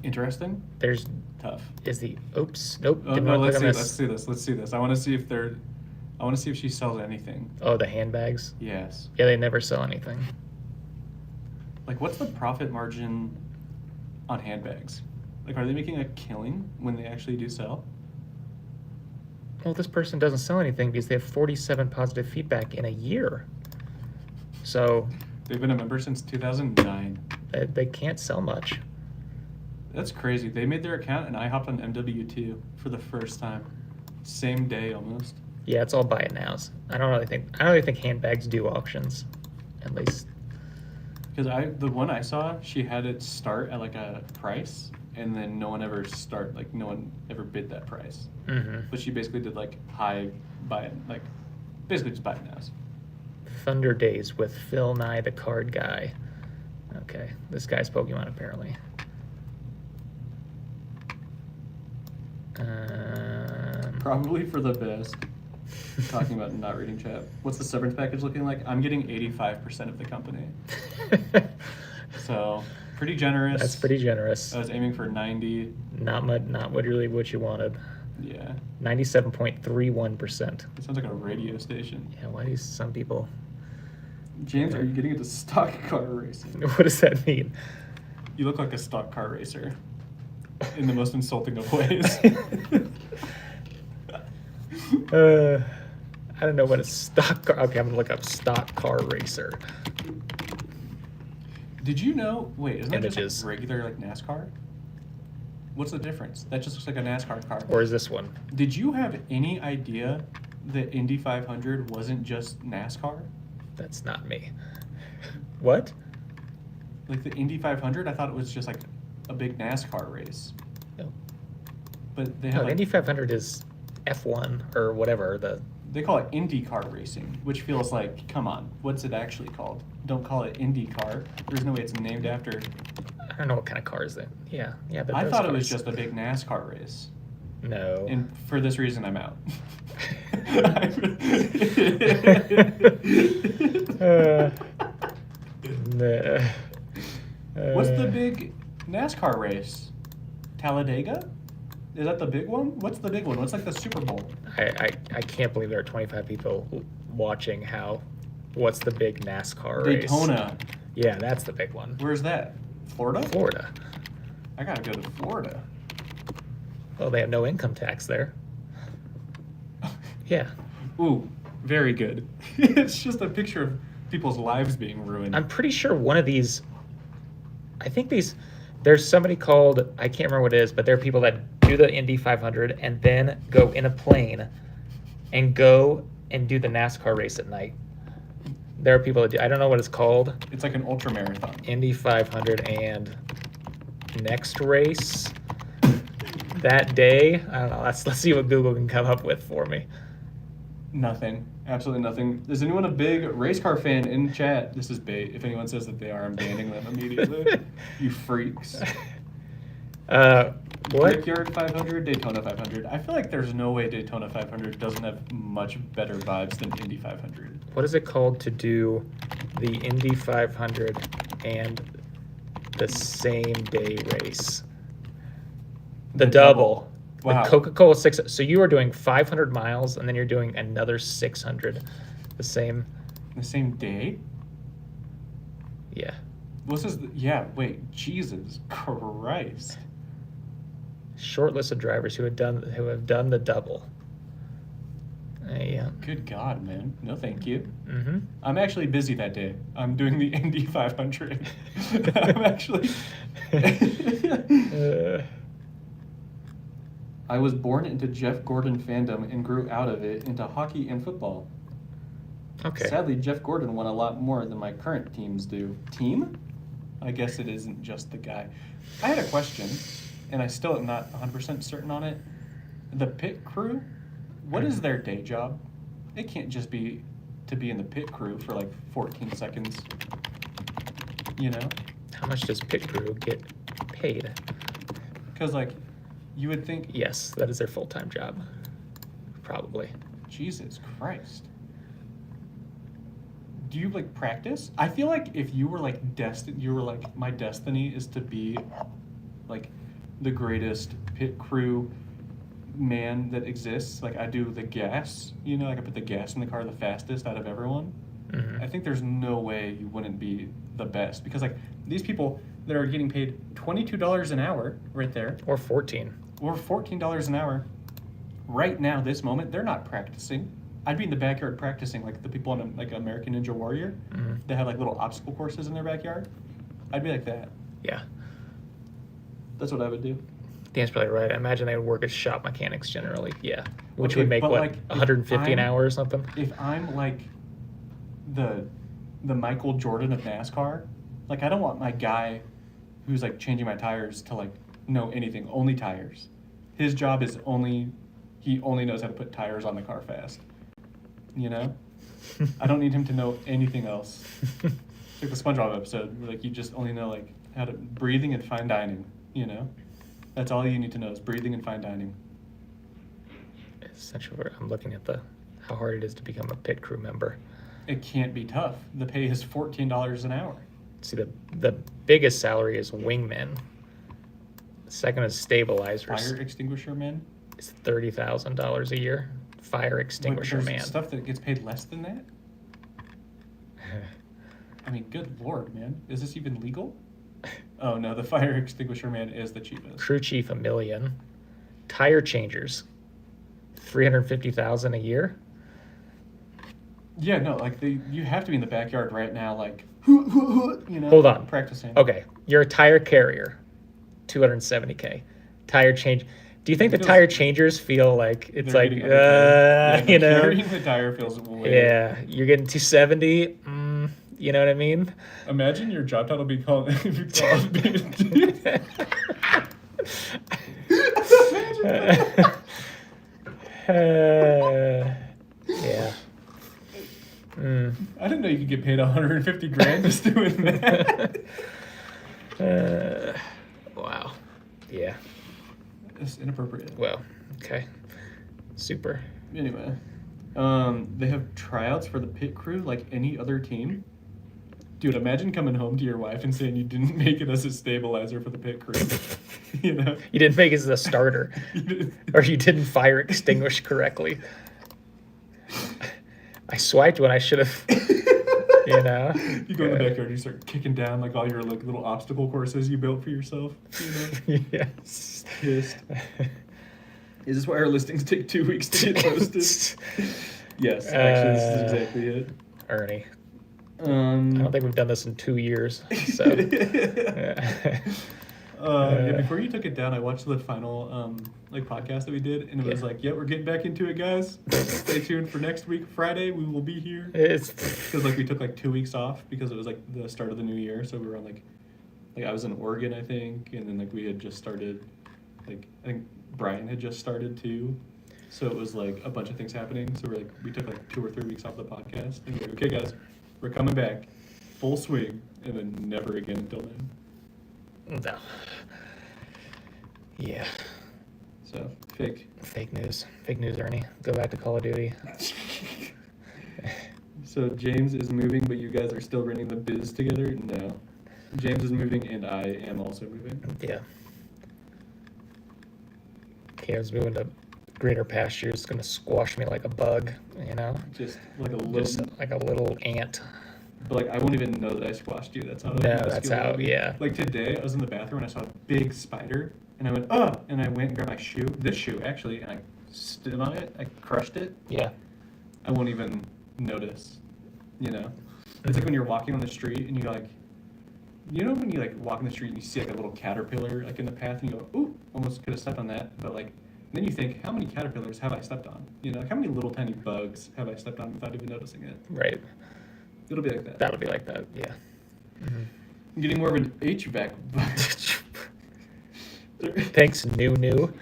Interesting? There's Tough. Oops. Nope. Oh, did no, not let's click see on this. Let's see this. I want to see if she sells anything. Oh, the handbags? Yes. Yeah, they never sell anything. Like, what's the profit margin on handbags? Like, are they making a killing when they actually do sell? Well, this person doesn't sell anything because they have 47 positive feedback in a year. So They've been a member since 2009. they can't sell much. That's crazy. They made their account and I hopped on MW2 for the first time. Same day almost. Yeah, it's all buy it nows. I don't really think handbags do auctions, at least. Because the one I saw, she had it start at like a price, and then no one ever bid that price. Mm-hmm. But she basically did like high buy it, like basically just buy it nows. Thunder Days with Phil Nye the card guy. Okay, this guy's Pokemon apparently. Probably for the best. Talking about not reading chat. What's the severance package looking like? I'm getting 85% of the company. So pretty generous. That's pretty generous. I was aiming for 90. Not really what you wanted. Yeah. 97.31%. It sounds like a radio station. Yeah, why do some people... James, are you getting into stock car racing? What does that mean? You look like a stock car racer. In the most insulting of ways. I don't know what a stock car... Okay, I'm going to look up stock car racer. Did you know... Wait, isn't that Images. just like regular like NASCAR? What's the difference? That just looks like a NASCAR car. Or is this one? Did you have any idea that Indy 500 wasn't just NASCAR? That's not me. What? Like the Indy 500, I thought it was just like a big NASCAR race. No. But they No, have the like, Indy 500 is F1 or whatever. they call it IndyCar racing, which feels like, come on, what's it actually called? Don't call it IndyCar. There's no way it's named after. I don't know what kind of car is that. Yeah. But I those thought it was cars- just a big NASCAR race. No. And for this reason, I'm out. Nah. What's the big NASCAR race? Talladega? Is that the big one? What's the big one? What's like the Super Bowl? I can't believe there are 25 people watching what's the big NASCAR race? Daytona. Yeah, that's the big one. Where's that? Florida? Florida. I gotta go to Florida. Well, they have no income tax there. Yeah. Ooh, very good. It's just a picture of people's lives being ruined. I'm pretty sure one of these, there's somebody called, I can't remember what it is, but there are people that do the Indy 500 and then go in a plane and go and do the NASCAR race at night. There are people that do, I don't know what it's called. It's like an ultra marathon. Indy 500 and next race that day. I don't know. Let's see what Google can come up with for me. Nothing. Absolutely nothing. Is anyone a big race car fan in chat? This is bait. If anyone says that they are, I'm banning them immediately. You freaks. What? Brickyard 500, Daytona 500. I feel like there's no way Daytona 500 doesn't have much better vibes than Indy 500. What is it called to do the Indy 500 and the same day race? The double. Wow. The Coca-Cola 6. So you are doing 500 miles and then you're doing another 600. The same day? Yeah. This is wait, Jesus Christ. Short list of drivers who have done the double. Yeah. Good God, man. No, thank you. Mm-hmm. I'm actually busy that day. I'm doing the Indy 500. I'm actually... I was born into Jeff Gordon fandom and grew out of it into hockey and football. Okay. Sadly, Jeff Gordon won a lot more than my current teams do. Team? I guess it isn't just the guy. I had a question, and I still am not 100% certain on it. The pit crew, what is their day job? It can't just be to be in the pit crew for like 14 seconds. You know? How much does pit crew get paid? Because, like, you would think... Yes, that is their full-time job. Probably. Jesus Christ. Do you, like, practice? I feel like if you were, like, my destiny is to be, like, the greatest pit crew man that exists. Like, I do the gas, you know, like I put the gas in the car the fastest out of everyone. Mm-hmm. I think there's no way you wouldn't be the best, because like these people that are getting paid $22 an hour right there, or $14 an hour right now, this moment, they're not practicing. I'd be in the backyard practicing, like the people on like American Ninja Warrior. Mm-hmm. They have like little obstacle courses in their backyard. I'd be like that. Yeah. That's what I would do. Dan's probably right. I imagine they would work as shop mechanics generally. Yeah. Which Okay, would make, but, what, like, if 150 an I'm- hour or something? If I'm like the Michael Jordan of NASCAR, like I don't want my guy who's like changing my tires to like know anything, only tires. His job is he only knows how to put tires on the car fast. You know? I don't need him to know anything else. It's like the SpongeBob episode where like you just only know like how to breathing and fine dining, you know? That's all you need to know is breathing and fine dining. Essentially, I'm looking at how hard it is to become a pit crew member. It can't be tough. The pay is $14 an hour. See, the biggest salary is wingmen. The second is stabilizers. Fire extinguisher men? It's $30,000 a year. Fire extinguisher There's man. stuff that gets paid less than that? I mean, good lord, man. Is this even legal? Oh no, the fire extinguisher man is the cheapest. Crew chief, $1 million. Tire changers, $350,000 a year. Yeah, no, like you have to be in the backyard right now, like, you know, Hold on. practicing. Okay, you're a tire carrier, $270K. Tire change. Do you think the Feels- tire changers feel like it's They're like, getting underpaid. you know? Carrying the tire feels way. Yeah, you're getting 270. You know what I mean? Imagine your job title be called. Yeah. I didn't know you could get paid 150 grand just doing that. Wow. Yeah. It's inappropriate. Well, okay. Super. Anyway, they have tryouts for the pit crew like any other team. Dude, imagine coming home to your wife and saying you didn't make it as a stabilizer for the pit crew. You know? You didn't make it as a starter, or you didn't fire extinguish correctly. I swiped when I should have. You know. You go in the backyard, you start kicking down like all your like little obstacle courses you built for yourself. You know? Yes. Pissed. Is this why our listings take 2 weeks to get posted? Yes, actually, this is exactly it. Ernie. I don't think we've done this in 2 years. So. Yeah, before you took it down, I watched the final like podcast that we did, and it was like, yeah, we're getting back into it, guys. Stay tuned for next week, Friday. We will be here. It's because like we took like 2 weeks off because it was like the start of the new year, so we were on like I was in Oregon, I think, and then like we had just started, like I think Brian had just started too, so it was like a bunch of things happening. So we took like 2 or 3 weeks off the podcast, and we were like, okay, guys, we're coming back, full swing, and then never again until then. no. Yeah. So fake news, Ernie. Go back to Call of Duty. So James is moving, but you guys are still running the biz together? No. James is moving, and I am also moving. Yeah. Cam's moving to greener pastures. It's gonna squash me like a bug, you know? Just like a little ant. But like I won't even know that I squashed you. That's how. No, that's how. Yeah. Like today, I was in the bathroom and I saw a big spider, and I went, and I went and grabbed my shoe, this shoe actually, and I stood on it. I crushed it. Yeah. I won't even notice. You know, it's like when you're walking on the street and you're like, you know, when you like walk in the street and you see like a little caterpillar like in the path and you go, ooh, almost could have stepped on that, but like. Then you think, how many caterpillars have I stepped on? You know, like how many little tiny bugs have I stepped on without even noticing it? Right. It'll be like that. That'll be like that. Yeah. Mm-hmm. I'm getting more of an HVAC vibe. Thanks, new.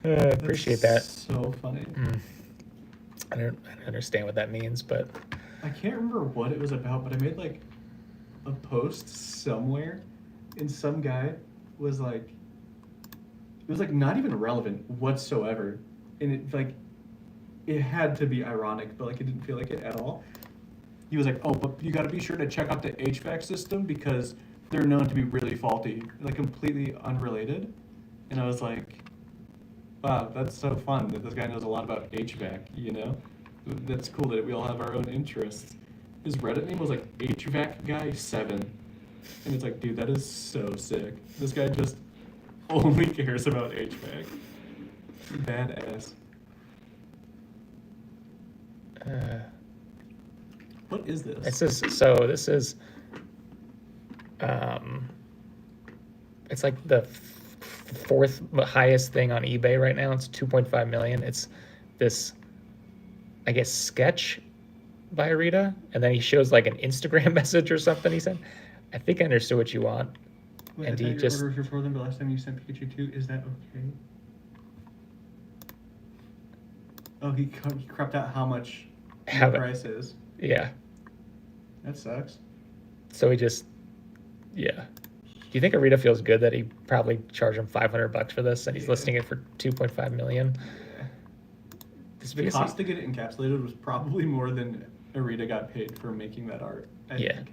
Appreciate that. So funny. I don't understand what that means, but I can't remember what it was about, but I made like a post somewhere, and some guy was like, it was like not even relevant whatsoever, and it had to be ironic, but like it didn't feel like it at all. He was like, "Oh, but you got to be sure to check out the HVAC system because they're known to be really faulty," like completely unrelated. And I was like, "Wow, that's so fun that this guy knows a lot about HVAC." You know, that's cool that we all have our own interests. His Reddit name was like HVAC Guy 7, and it's like, dude, that is so sick. This guy just only cares about HVAC. Badass. What is this? this is it's like the fourth highest thing on eBay right now. It's 2.5 million. It's this, I guess, sketch by Rita, and then he shows like an Instagram message or something. He said, "I think I understood what you want." Wait, And I he thought just your orders were for them, but last time you sent Pikachu 2, is that okay? Oh, he cropped out how much the price is. Yeah. That sucks. So he just, yeah. Do you think Arita feels good that he probably charged him $500 for this, and he's listing it for 2.5 million? Yeah. This The cost to get it encapsulated was probably more than Arita got paid for making that art. I think.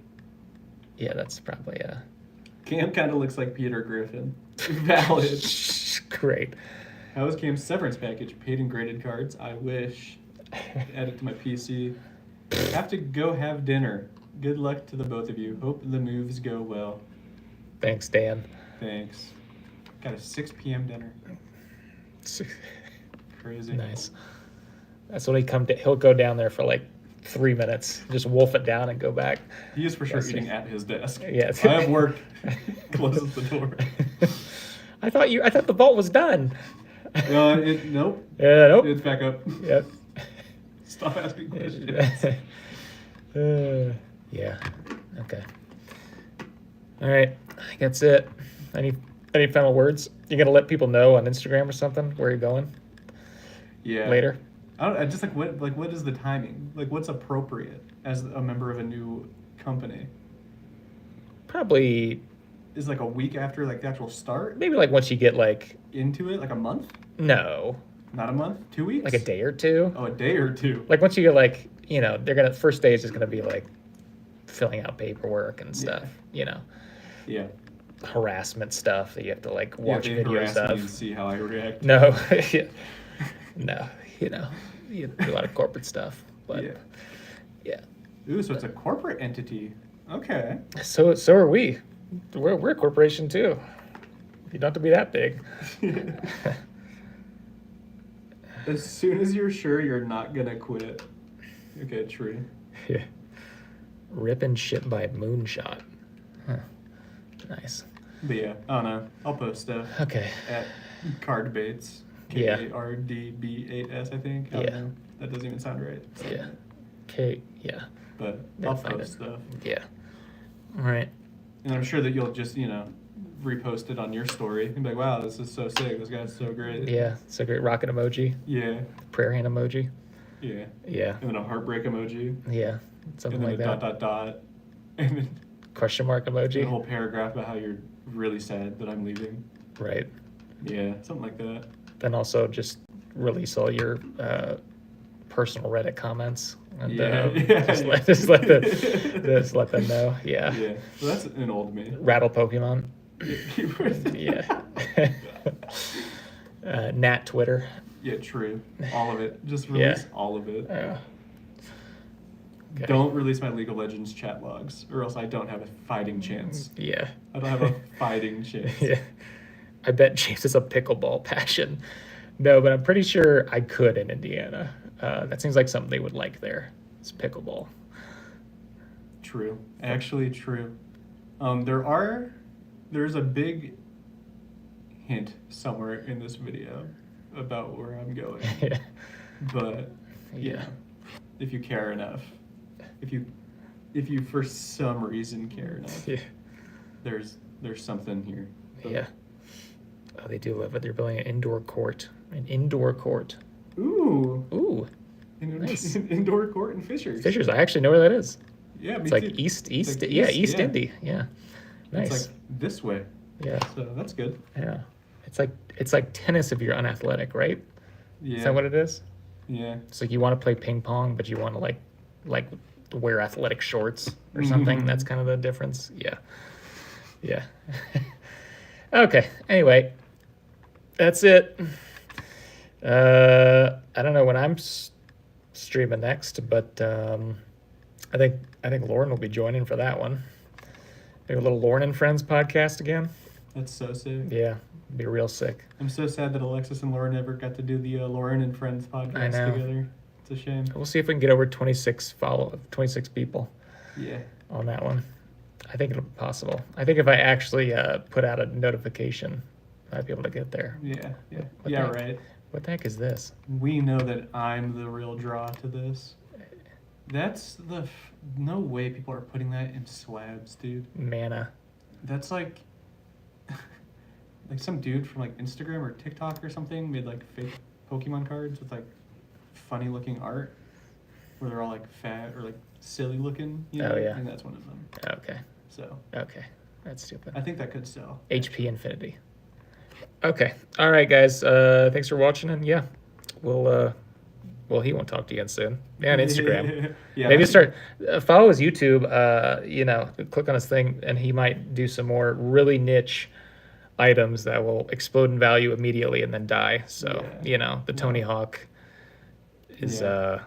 Yeah, that's probably Cam kind of looks like Peter Griffin. Valid. Great. How was Cam's severance package? Paid in graded cards? I wish. Add it to my PC. Have to go have dinner. Good luck to the both of you. Hope the moves go well. Thanks, Dan. Thanks. Got a 6 p.m. dinner. Crazy. Nice. That's when he'll go down there for like 3 minutes, just wolf it down and go back. He is for sure eating at his desk. Yeah. I have work. Closes the door. I thought the vault was done. Nope. Yeah, nope. It's back up. Yep. Stop asking questions. Yeah. Okay. All right. I think that's it. Any final words? You gonna let people know on Instagram or something where you're going? Yeah. Later. I just what is the timing? Like what's appropriate as a member of a new company? Probably. Is like a week after like the actual start? Maybe like once you get like into it, like a month? No. Not a month? 2 weeks? Like a day or two. Oh, a day or two. Like once you get like, first stage is gonna be like filling out paperwork and stuff, Yeah. Harassment stuff that you have to like watch videos Me of. and see how I react. No. No, you do a lot of corporate stuff. But yeah. Ooh, so it's a corporate entity. Okay. So are we. We're a corporation too. You don't have to be that big. As soon as you're sure you're not gonna quit. Okay, true. Yeah. Rip and ship by moonshot. Huh. Nice. But yeah, I don't know. I'll post stuff. Okay. At Cardbaits. Kardbas, I think. I don't know. That doesn't even sound right. Yeah. Yeah. But I'll post stuff. Yeah. All right. And I'm sure that you'll just, repost it on your story and be like, wow, this is so sick. This guy's so great. Yeah. It's a great rocket emoji. Yeah. Prayer hand emoji. Yeah. Yeah. And then a heartbreak emoji. Yeah. Something like that. And then a ... And then question mark emoji. a whole paragraph about how you're really sad that I'm leaving. Right. Yeah, something like that. Then also just release all your personal Reddit comments and just let them know. Yeah. Yeah. So that's an old me. Rattle Pokemon. Yeah. Nat Twitter. Yeah, true. All of it. Just release all of it. Okay. Don't release my League of Legends chat logs, or else I don't have a fighting chance. Yeah. I don't have a fighting chance. Yeah. I bet James is a pickleball passion. No, but I'm pretty sure I could in Indiana. That seems like something they would like there. It's pickleball. True. Actually, true. There's a big hint somewhere in this video about where I'm going. Yeah. But, if you care enough. If you if you for some reason care enough, Yeah. there's something here. Yeah. Oh, they do love it. They're building an indoor court. An indoor court. Ooh. Ooh. Nice. Indoor court in Fishers. Fishers. I actually know where that is. Yeah, me It's like too. East, It's like East yeah. Indy. Yeah. Nice. It's like this way. Yeah. So that's good. Yeah. It's like tennis if you're unathletic, right? Yeah. Is that what it is? Yeah. It's like you want to play ping pong, but you want to like wear athletic shorts or something. That's kind of the difference. Yeah. Yeah. Okay. Anyway, that's it. I don't know when I'm streaming next, but I think Lauren will be joining for that one. Maybe a little Lauren and Friends podcast again. That's so sick. Yeah, be real sick. I'm so sad that Alexis and Lauren never got to do the Lauren and Friends podcast together. It's a shame. We'll see if we can get over 26 people Yeah. on that one. I think it'll be possible. I think if I actually put out a notification, I'd be able to get there. Yeah. Yeah. What Yeah. the heck? Right. What the heck is this? We know that I'm the real draw to this. That's no way people are putting that in slabs, dude. Mana. That's like some dude from like Instagram or TikTok or something made like fake Pokemon cards with like funny looking art where they're all like fat or like silly looking. You know? Oh, yeah. And that's one of them. Okay. So Okay. That's stupid. I think that could sell. HP Infinity. Okay. All right, guys. Thanks for watching, and yeah, well, he won't talk to you again soon. Yeah, on Instagram. Yeah. Maybe start follow his YouTube. Click on his thing, and he might do some more really niche items that will explode in value immediately and then die. So the Tony Hawk is Yeah.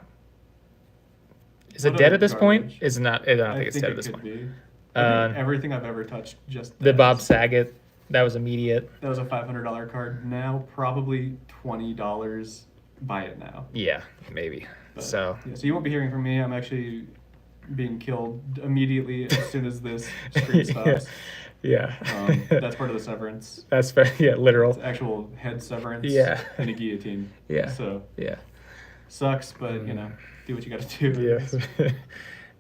is it What dead other at this point? garbage? Is it not? I don't I think it's think dead it at this could point. be. I think Uh, everything I've ever touched just The Bob does. Saget, that was immediate. That was a $500 card. Now probably $20. Buy it now. Yeah, maybe. But, So yeah, so you won't be hearing from me. I'm actually being killed immediately as soon as this stream stops. yeah. That's part of the severance. That's fair. Yeah, literal. It's actual head severance. Yeah. And a guillotine. Yeah. So Yeah. sucks, but do what you got to do. Yeah.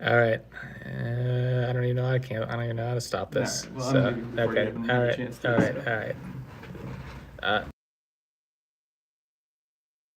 All right. I don't even know. I don't even know how to stop this. All right, well, I'm leaving before you okay. have All another right. chance to, All right. so. All right.